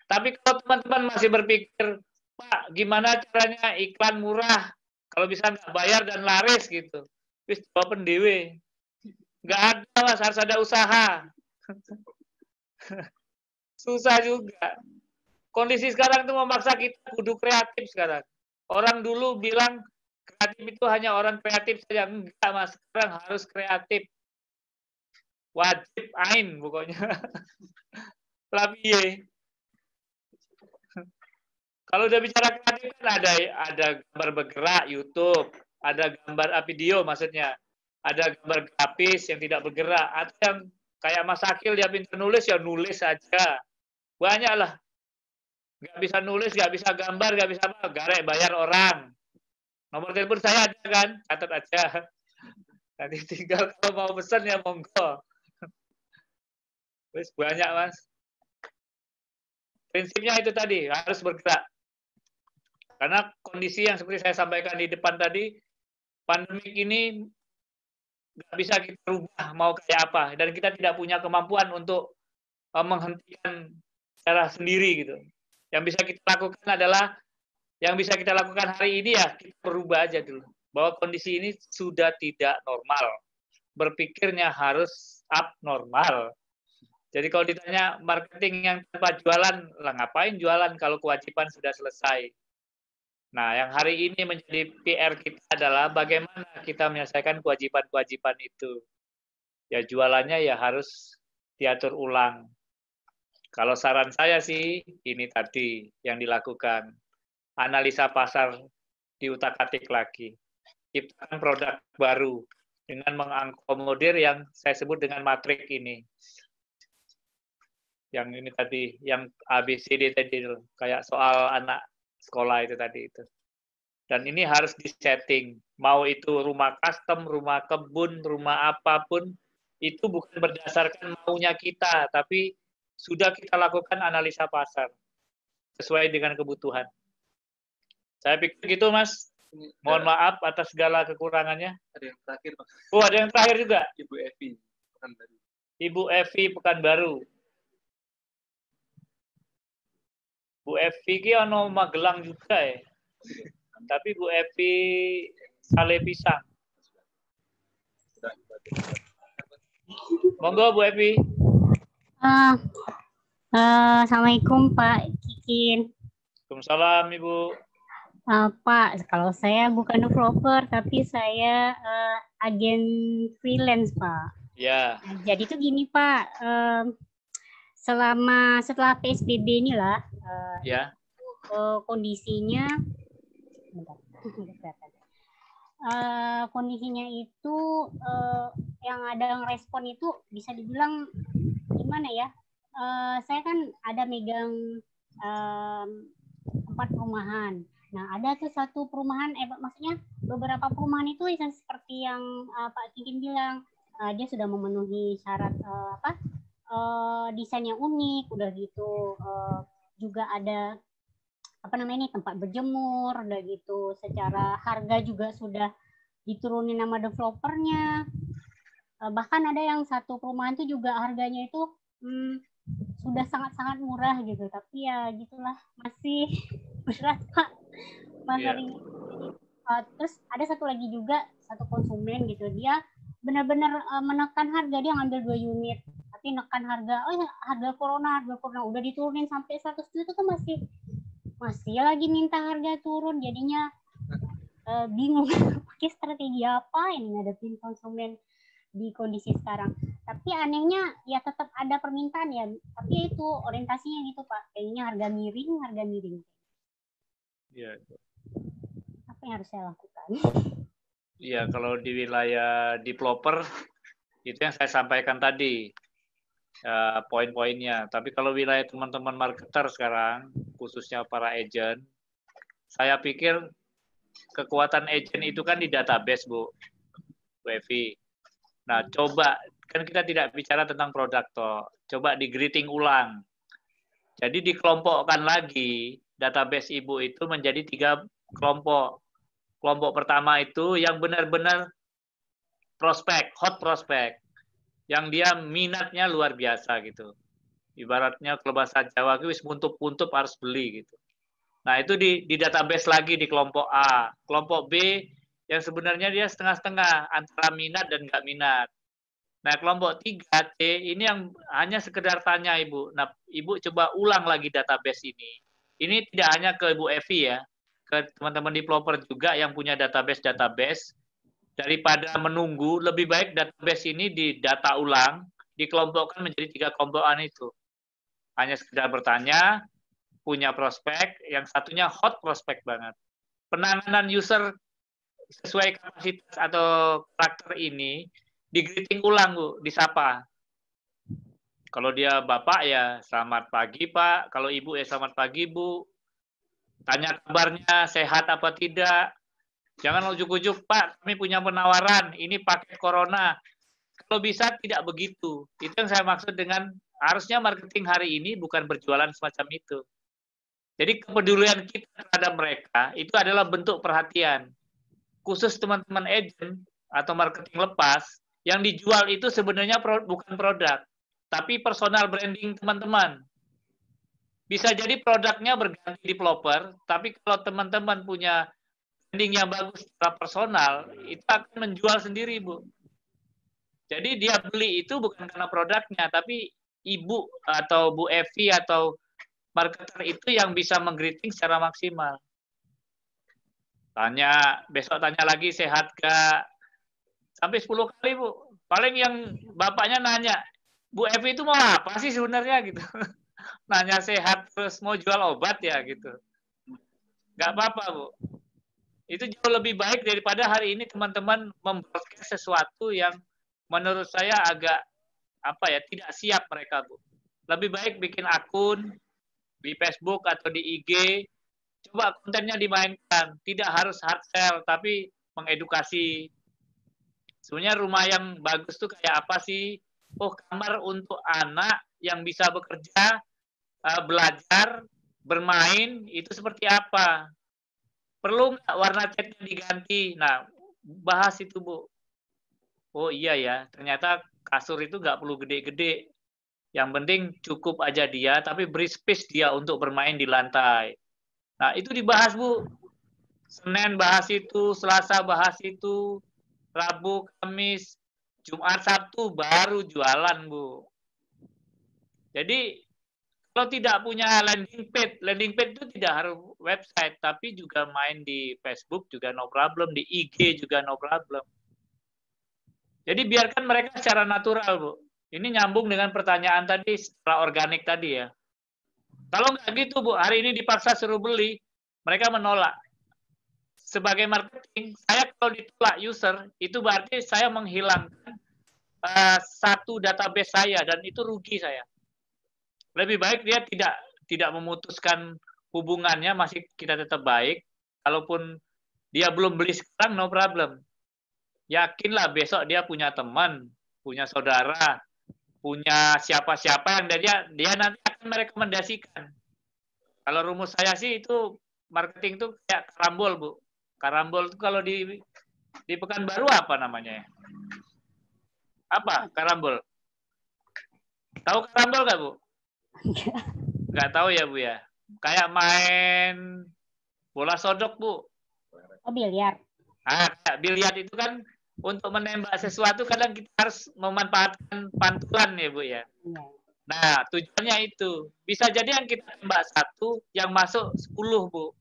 Tapi kalau teman-teman masih berpikir, Pak, gimana caranya iklan murah? Kalau bisa nggak bayar dan laris gitu. Wis jawaban dhewe. Nggak ada, Mas, harus ada usaha. Susah juga. Kondisi sekarang itu memaksa kita kudu kreatif sekarang. Orang dulu bilang kreatif itu hanya orang kreatif saja. Enggak, Mas. Sekarang harus kreatif. Wajib ain pokoknya. Lapiye. Kalau udah bicara kreatif kan ada gambar bergerak YouTube, ada gambar video maksudnya, ada gambar grafis yang tidak bergerak, atau yang kayak Mas Akil dia pintar nulis ya nulis saja, banyak lah. Nggak bisa nulis, nggak bisa gambar, nggak bisa apa, garek bayar orang. Nomor telepon saya ada kan, catat aja. Nanti tinggal kalau mau pesan ya monggo. Terus banyak Mas. Prinsipnya itu tadi harus bergerak. Karena kondisi yang seperti saya sampaikan di depan tadi, pandemik ini nggak bisa kita rubah mau kayak apa, dan kita tidak punya kemampuan untuk menghentikan secara sendiri gitu. Yang bisa kita lakukan adalah, yang bisa kita lakukan hari ini ya kita berubah aja dulu, bahwa kondisi ini sudah tidak normal, berpikirnya harus abnormal. Jadi kalau ditanya marketing yang tanpa jualan, lah ngapain jualan kalau kewajiban sudah selesai. Nah, yang hari ini menjadi PR kita adalah bagaimana kita menyelesaikan kewajiban-kewajiban itu. Ya jualannya ya harus diatur ulang. Kalau saran saya sih, ini tadi yang dilakukan. Analisa pasar diutak-atik lagi. Ciptakan produk baru dengan mengakomodir yang saya sebut dengan matrik ini. Yang ini tadi, yang ABCD tadi, kayak soal anak sekolah itu tadi itu. Dan ini harus disetting. Mau itu rumah custom, rumah kebun, rumah apapun, itu bukan berdasarkan maunya kita, tapi sudah kita lakukan analisa pasar sesuai dengan kebutuhan. Saya pikir gitu, Mas. Mohon maaf atas segala kekurangannya. Ada yang terakhir, Mas. Oh, ada yang terakhir juga. Ibu Evi, Pekanbaru. Ibu Evi, Pekanbaru. Bu Evi ki ono Magelang juga ya. Tapi Bu Evi Sale Pisang. Monggo Bu Evi. Assalamualaikum Pak Kikin. Waalaikumsalam Ibu. Pak, kalau saya bukan developer tapi saya agen freelance Pak. Ya. Jadi itu gini Pak, setelah PSBB inilah, ya. Kondisinya, kondisinya itu yang ada respon itu bisa dibilang gimana ya? Saya kan ada megang tempat perumahan. Nah, ada tuh satu perumahan, maksudnya beberapa perumahan itu seperti yang Pak Kikin bilang, dia sudah memenuhi syarat desain yang unik, udah gitu juga ada tempat berjemur, udah gitu secara harga juga sudah diturunin nama developernya. Bahkan ada yang satu perumahan itu juga harganya itu sudah sangat-sangat murah gitu, tapi ya gitulah masih berat Pak. Terus ada satu lagi juga, satu konsumen gitu, dia benar-benar menekan harga, dia ngambil 2 unit tapi nekan harga, harga corona udah diturunin sampai 100 juta tuh masih lagi minta harga turun, jadinya bingung pakai strategi apa ini ngadepin konsumen di kondisi sekarang. Tapi anehnya ya tetap ada permintaan ya, tapi itu orientasinya gitu Pak, kayaknya harga miring. Iya. Apa yang harus saya lakukan? Ya, kalau di wilayah developer itu yang saya sampaikan tadi poin-poinnya. Tapi kalau wilayah teman-teman marketer sekarang, khususnya para agent, saya pikir kekuatan agent itu kan di database, Bu Evi. Nah, coba kan kita tidak bicara tentang produk toh. Coba di greeting ulang. Jadi dikelompokkan lagi database Ibu itu menjadi 3 kelompok. Kelompok pertama itu yang benar-benar prospek, hot prospek, yang dia minatnya luar biasa gitu. Ibaratnya kalau bahasa Jawa itu wis puntup-puntup harus beli gitu. Nah itu di database lagi di kelompok A. Kelompok B yang sebenarnya dia setengah-setengah antara minat dan nggak minat. Nah kelompok 3C ini yang hanya sekedar tanya Ibu. Nah Ibu coba ulang lagi database ini. Ini tidak hanya ke Ibu Evi ya, ke teman-teman developer juga yang punya database. Daripada menunggu, lebih baik database ini didata ulang, dikelompokkan menjadi 3 kelompokan itu. Hanya sekedar bertanya, punya prospek, yang satunya hot prospek banget. Penanganan user sesuai kapasitas atau karakter ini, di greeting ulang, Bu, disapa. Kalau dia Bapak ya, selamat pagi Pak. Kalau Ibu ya, selamat pagi Bu. Tanya kabarnya, sehat apa tidak. Jangan ujuk-ujuk, Pak, kami punya penawaran, ini paket corona. Kalau bisa tidak begitu. Itu yang saya maksud dengan harusnya marketing hari ini bukan berjualan semacam itu. Jadi kepedulian kita terhadap mereka itu adalah bentuk perhatian. Khusus teman-teman agent atau marketing lepas, yang dijual itu sebenarnya bukan produk, tapi personal branding teman-teman. Bisa jadi produknya berganti developer, tapi kalau teman-teman punya branding yang bagus secara personal, itu akan menjual sendiri, Bu. Jadi dia beli itu bukan karena produknya, tapi Ibu atau Bu Evi atau marketer itu yang bisa menggreeting secara maksimal. Besok tanya lagi sehat gak? Sampai 10 kali, Bu. Paling yang bapaknya nanya, Bu Evi itu mau apa sih sebenarnya gitu. Nanya sehat terus mau jual obat ya gitu. Gak apa-apa, Bu. Itu jauh lebih baik daripada hari ini teman-teman membroadcast sesuatu yang menurut saya agak tidak siap mereka, Bu. Lebih baik bikin akun di Facebook atau di IG, coba kontennya dimainkan, tidak harus hard sell tapi mengedukasi. Sebenarnya rumah yang bagus tuh kayak apa sih? Oh, kamar untuk anak yang bisa bekerja, belajar, bermain, itu seperti apa? Perlu nggak warna catnya diganti? Nah, bahas itu, Bu. Oh iya ya, ternyata kasur itu nggak perlu gede-gede. Yang penting cukup aja dia, tapi beri space dia untuk bermain di lantai. Nah, itu dibahas, Bu. Senin bahas itu, Selasa bahas itu, Rabu, Kamis, Jumat, Sabtu baru jualan, Bu. Jadi, kalau tidak punya landing page itu tidak harus website, tapi juga main di Facebook juga no problem, di IG juga no problem. Jadi biarkan mereka secara natural, Bu. Ini nyambung dengan pertanyaan tadi secara organik tadi ya. Kalau nggak gitu, Bu, hari ini dipaksa suruh beli, mereka menolak. Sebagai marketing, saya kalau ditolak user, itu berarti saya menghilangkan satu database saya, dan itu rugi saya. Lebih baik dia tidak memutuskan hubungannya, masih kita tetap baik. Kalaupun dia belum beli sekarang, no problem. Yakinlah besok dia punya teman, punya saudara, punya siapa-siapa yang dia nanti akan merekomendasikan. Kalau rumus saya sih itu marketing itu kayak karambol, Bu. Karambol itu kalau di Pekanbaru apa namanya? Apa karambol? Tahu karambol nggak, Bu? Nggak tahu ya, Bu ya. Kayak main bola sodok, Bu. Oh, biliar. Kayak biliar itu kan untuk menembak sesuatu kadang kita harus memanfaatkan pantulan ya, Bu ya. Nah, tujuannya itu. Bisa jadi yang kita tembak 1, yang masuk 10, Bu.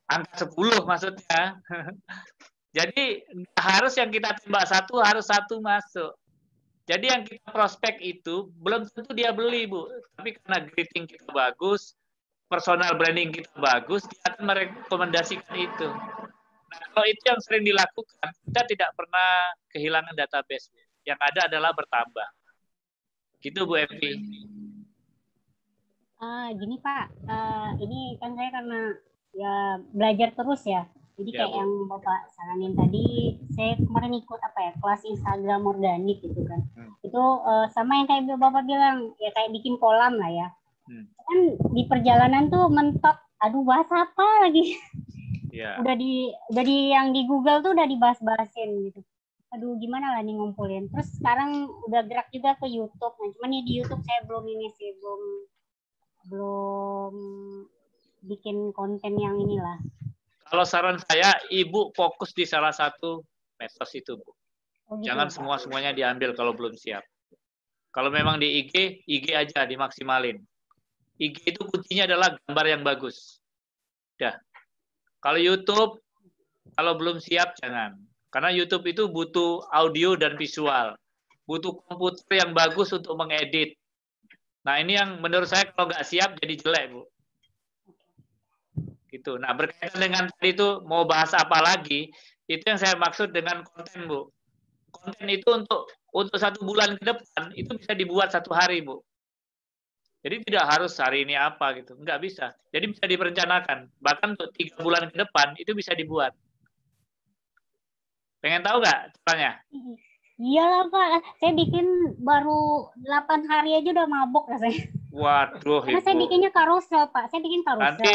Angka 10 maksudnya. Jadi harus yang kita tembak 1 harus 1 masuk. Jadi yang kita prospek itu belum tentu dia beli, Bu. Tapi karena greeting kita bagus, personal branding kita bagus, dia akan merekomendasikan itu. Nah, kalau itu yang sering dilakukan, kita tidak pernah kehilangan database. Yang ada adalah bertambah. Gitu Bu Evi. Gini Pak, ini kan saya karena ya belajar terus ya. Jadi Ya, kayak Bu. yang Bapak saranin tadi, saya kemarin ikut kelas Instagram organik gitu kan. Itu sama yang kayak Bapak bilang, ya kayak bikin kolam lah ya. Kan di perjalanan tuh mentok, aduh bahas apa lagi? Ya. Udah di yang di Google tuh udah dibahas-bahasin gitu. Aduh gimana lah nih ngumpulin. Terus sekarang udah gerak juga ke YouTube. Nah, cuman nih di YouTube saya belum bikin konten yang inilah. Kalau saran saya, Ibu fokus di salah satu medsos itu, Bu. Oh, gitu, Jangan Pak. semuanya diambil kalau belum siap. Kalau memang di IG aja dimaksimalin. IG itu kuncinya adalah gambar yang bagus. Udah. Kalau YouTube, kalau belum siap jangan. Karena YouTube itu butuh audio dan visual. Butuh komputer yang bagus untuk mengedit. Nah, ini yang menurut saya kalau nggak siap jadi jelek, Bu. Gitu. Nah, berkaitan dengan tadi itu mau bahas apa lagi, itu yang saya maksud dengan konten, Bu. Konten itu untuk 1 bulan ke depan, itu bisa dibuat 1 hari, Bu. Jadi tidak harus hari ini apa gitu, nggak bisa. Jadi bisa diperencanakan. Bahkan untuk 3 bulan ke depan itu bisa dibuat. Pengen tahu nggak caranya? Iya lah Pak, saya bikin baru 8 hari aja udah mabok rasanya. Waduh, Karena saya bikinnya karusel Pak, saya bikin karusel. Nanti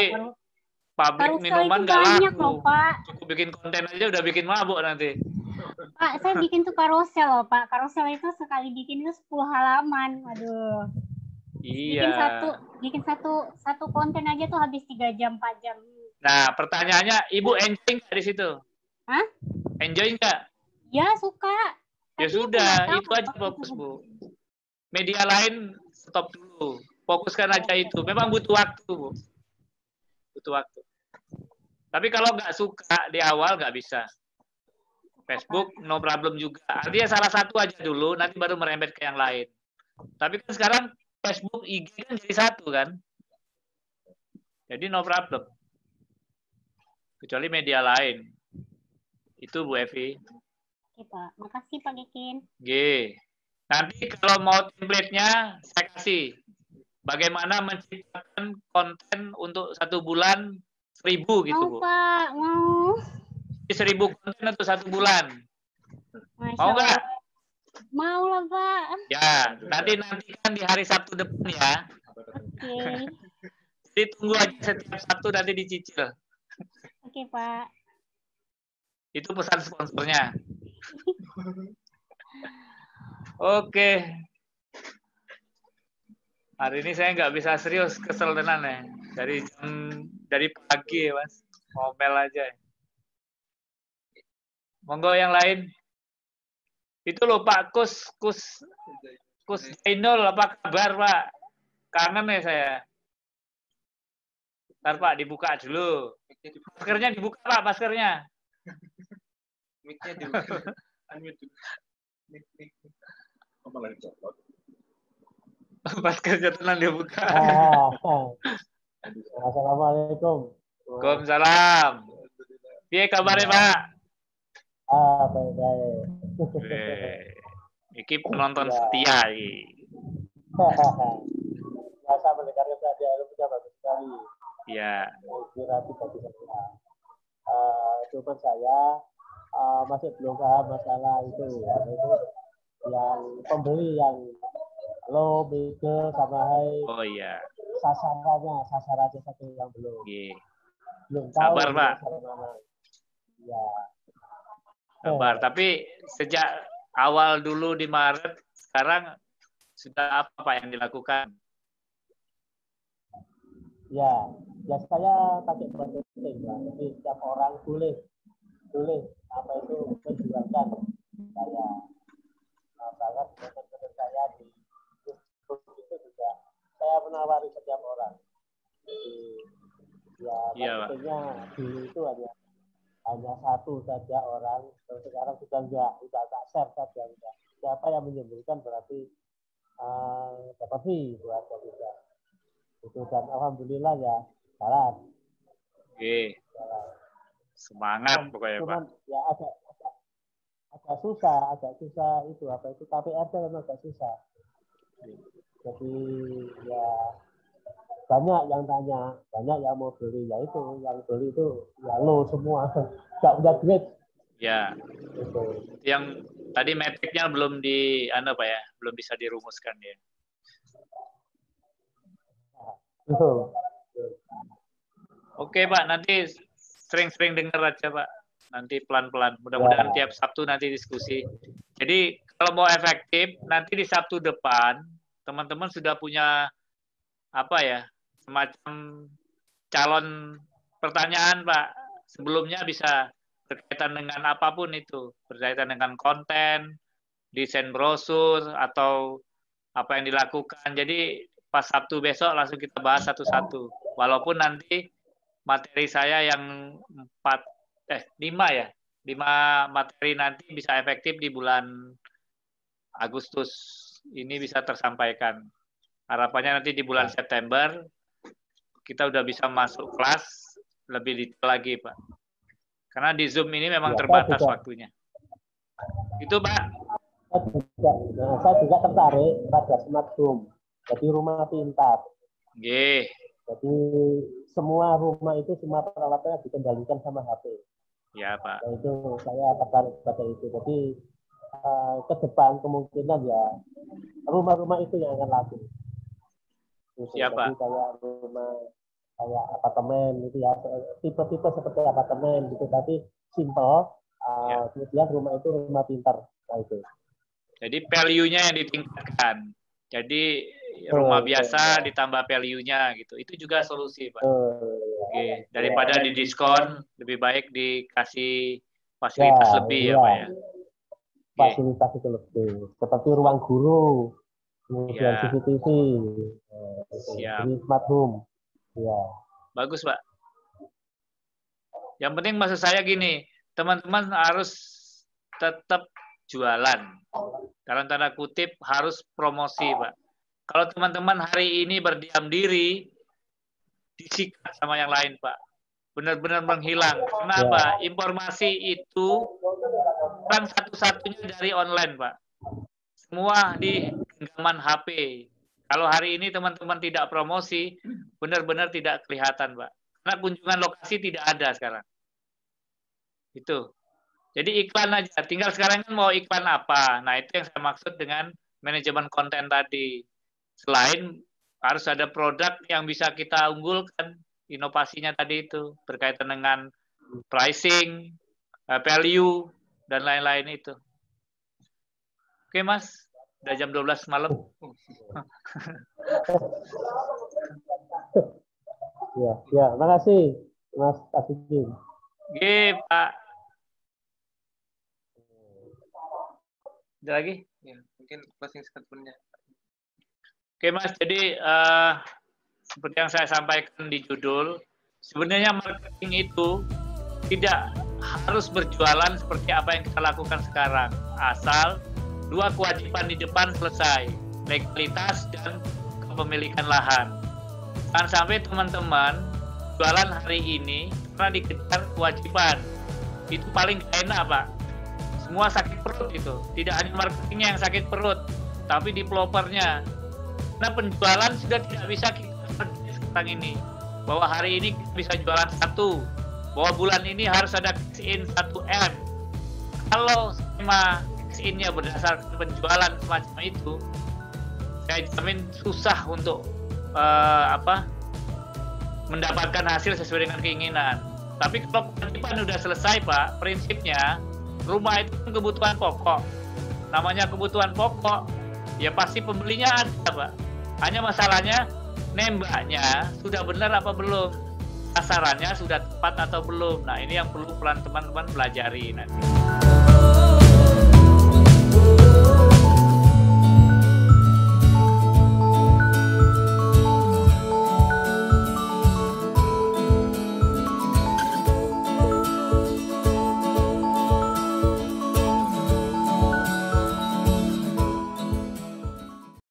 pabrik karusel minuman itu nggak banyak laku. loh Pak. Cukup bikin konten aja udah bikin mabuk nanti. Pak, saya bikin tuh karusel loh Pak. Karusel itu sekali bikin itu 10 halaman. Aduh. Iya. Bikin satu konten aja tuh habis 3 jam, 4 jam. Nah, pertanyaannya, Ibu enjoy nggak di situ? Hah? Enjoy nggak? Ya, suka. Ya Tapi sudah, itu aja fokus, Bu. Media lain stop dulu. Fokuskan aja itu. Memang butuh waktu, Bu. Butuh waktu. Tapi kalau nggak suka di awal nggak bisa. Facebook no problem juga. Artinya salah satu aja dulu, nanti baru merembet ke yang lain. Tapi kan sekarang Facebook, IG kan jadi satu kan. Jadi no problem. Kecuali media lain. Itu Bu Evi. Oke Pak, makasih Pak Gekin. G. Nanti kalau mau template-nya saya kasih. Bagaimana menciptakan konten untuk 1 bulan 1000 gitu, Mau Bu. Pak, mau. 1000 konten untuk 1 bulan. Masya Mau nggak? Mau lah Pak. Ya, nantikan di hari Sabtu depan ya. Oke. Jadi tunggu aja setiap Sabtu nanti dicicil. Oke Pak. Itu pesan sponsornya. Oke. Hari ini saya nggak bisa serius, kesel tenan ya. Dari pagi ya Mas. Ngomel aja. Monggo yang lain. Itu loh Pak Kus Jainul, apa kabar Pak? Kangen ya saya. Ntar Pak dibuka dulu. Maskernya dibuka Pak, maskernya. Mic-nya dibuka. Maskernya tenang dibuka. Assalamualaikum. Waalaikumsalam. Piye kabarnya Pak? Baik. Iki penonton setia iki. Biasa mendengarnya tadi ilmunya bagus sekali. Iya. Inspiratif bagi saya. Cuma saya masih belum paham masalah itu yang pembeli yang low, middle, sama high. Oh iya. Sasarannya satu yang belum. Iya. Belum tahu. Sabar Pak. Ya. Sabar. Tapi sejak awal dulu di Maret, sekarang sudah apa yang dilakukan? Ya saya pakai marketing lah. Jadi setiap orang boleh apa itu menjualkan saya. Bahkan teman-teman saya di Facebook itu juga saya menawari setiap orang. Jadi ya marketingnya dulu itu hanya satu saja orang, terus sekarang sudah enggak, sudah tak share saja enggak. Siapa yang menyembunyikan berarti dapat fee buat kita. Itu dan alhamdulillah ya jalan. Oke. Semangat pokoknya cuman, Pak. Ya agak susah itu apa itu KPR kan agak susah. Jadi ya banyak yang tanya, banyak yang mau beli, ya itu yang beli itu ya lo semua nggak punya duit. Ya, Gitu. Yang tadi metriknya belum Pak ya, belum bisa dirumuskan ya. Oke Pak, nanti sering-sering dengar aja Pak. Nanti pelan-pelan. Mudah-mudahan tiap Sabtu nanti diskusi. Jadi kalau mau efektif, nanti di Sabtu depan teman-teman sudah punya semacam calon pertanyaan Pak. Sebelumnya bisa berkaitan dengan apapun itu, berkaitan dengan konten, desain brosur atau apa yang dilakukan. Jadi pas Sabtu besok langsung kita bahas satu-satu. Walaupun nanti materi saya yang 5 materi nanti bisa efektif di bulan Agustus ini bisa tersampaikan. Harapannya nanti di bulan September kita udah bisa masuk kelas lebih detail lagi Pak. Karena di Zoom ini memang terbatas waktunya. Itu Pak. Saya juga tertarik pada smart home. Jadi rumah pintar. Nggih. Jadi semua rumah itu semua peralatannya dikendalikan sama HP. Ya Pak. Nah, itu saya tertarik pada itu. Jadi ke depan kemungkinan ya rumah-rumah itu yang akan laku. Siapa? Jadi kayak rumah kayak apartemen gitu ya, tipe-tipe seperti apartemen gitu, tapi simple. Kemudian rumah itu rumah pintar. Nah itu. Jadi value-nya yang ditingkatkan. Jadi rumah biasa ditambah value-nya gitu. Itu juga solusi, Pak. Oke, daripada didiskon, lebih baik dikasih fasilitas lebih ya, Pak ya. Fasilitas itu lebih. Seperti ruang guru, kemudian CCTV, jadi smart home. Ya. Bagus, Pak. Yang penting maksud saya gini, teman-teman harus tetap jualan. Dalam tanda kutip harus promosi, Pak. Kalau teman-teman hari ini berdiam diri, disikat sama yang lain, Pak. Benar-benar menghilang. Kenapa? Informasi itu kan satu-satunya dari online, Pak. Semua di genggaman HP. Kalau hari ini teman-teman tidak promosi, benar-benar tidak kelihatan, Pak. Karena kunjungan lokasi tidak ada sekarang. Itu. Jadi iklan aja. Tinggal sekarang kan mau iklan apa. Nah, itu yang saya maksud dengan manajemen konten tadi. Selain harus ada produk yang bisa kita unggulkan, inovasinya tadi itu berkaitan dengan pricing, value, dan lain-lain itu. Oke, Mas. Udah jam 12 malam. Ya, makasih, Mas Asikin. Oke, Pak. Ada lagi? Ya, mungkin closing statement-nya. Oke, Mas. Jadi seperti yang saya sampaikan di judul, sebenarnya marketing itu tidak harus berjualan seperti apa yang kita lakukan sekarang. Asal dua kewajiban di depan selesai, legalitas dan kepemilikan lahan. Jangan sampai teman-teman jualan hari ini karena dikejar kewajiban. Itu paling enak, Pak. Semua sakit perut itu. Tidak hanya marketingnya yang sakit perut, tapi developernya. Nah, penjualan sudah tidak bisa kita sekarang ini. Bahwa hari ini kita bisa jualan 1, bahwa bulan ini harus ada cash in 1M. Kalau skema cash in-nya berdasarkan penjualan semacam itu, saya jamin susah untuk mendapatkan hasil sesuai dengan keinginan. Tapi kalau kewajiban sudah selesai, Pak, prinsipnya rumah itu kebutuhan pokok. Namanya kebutuhan pokok, ya pasti pembelinya ada, Pak. Hanya masalahnya nembaknya sudah benar apa belum, sasarannya sudah tepat atau belum. Nah, ini yang perlu pelan teman-teman pelajari nanti.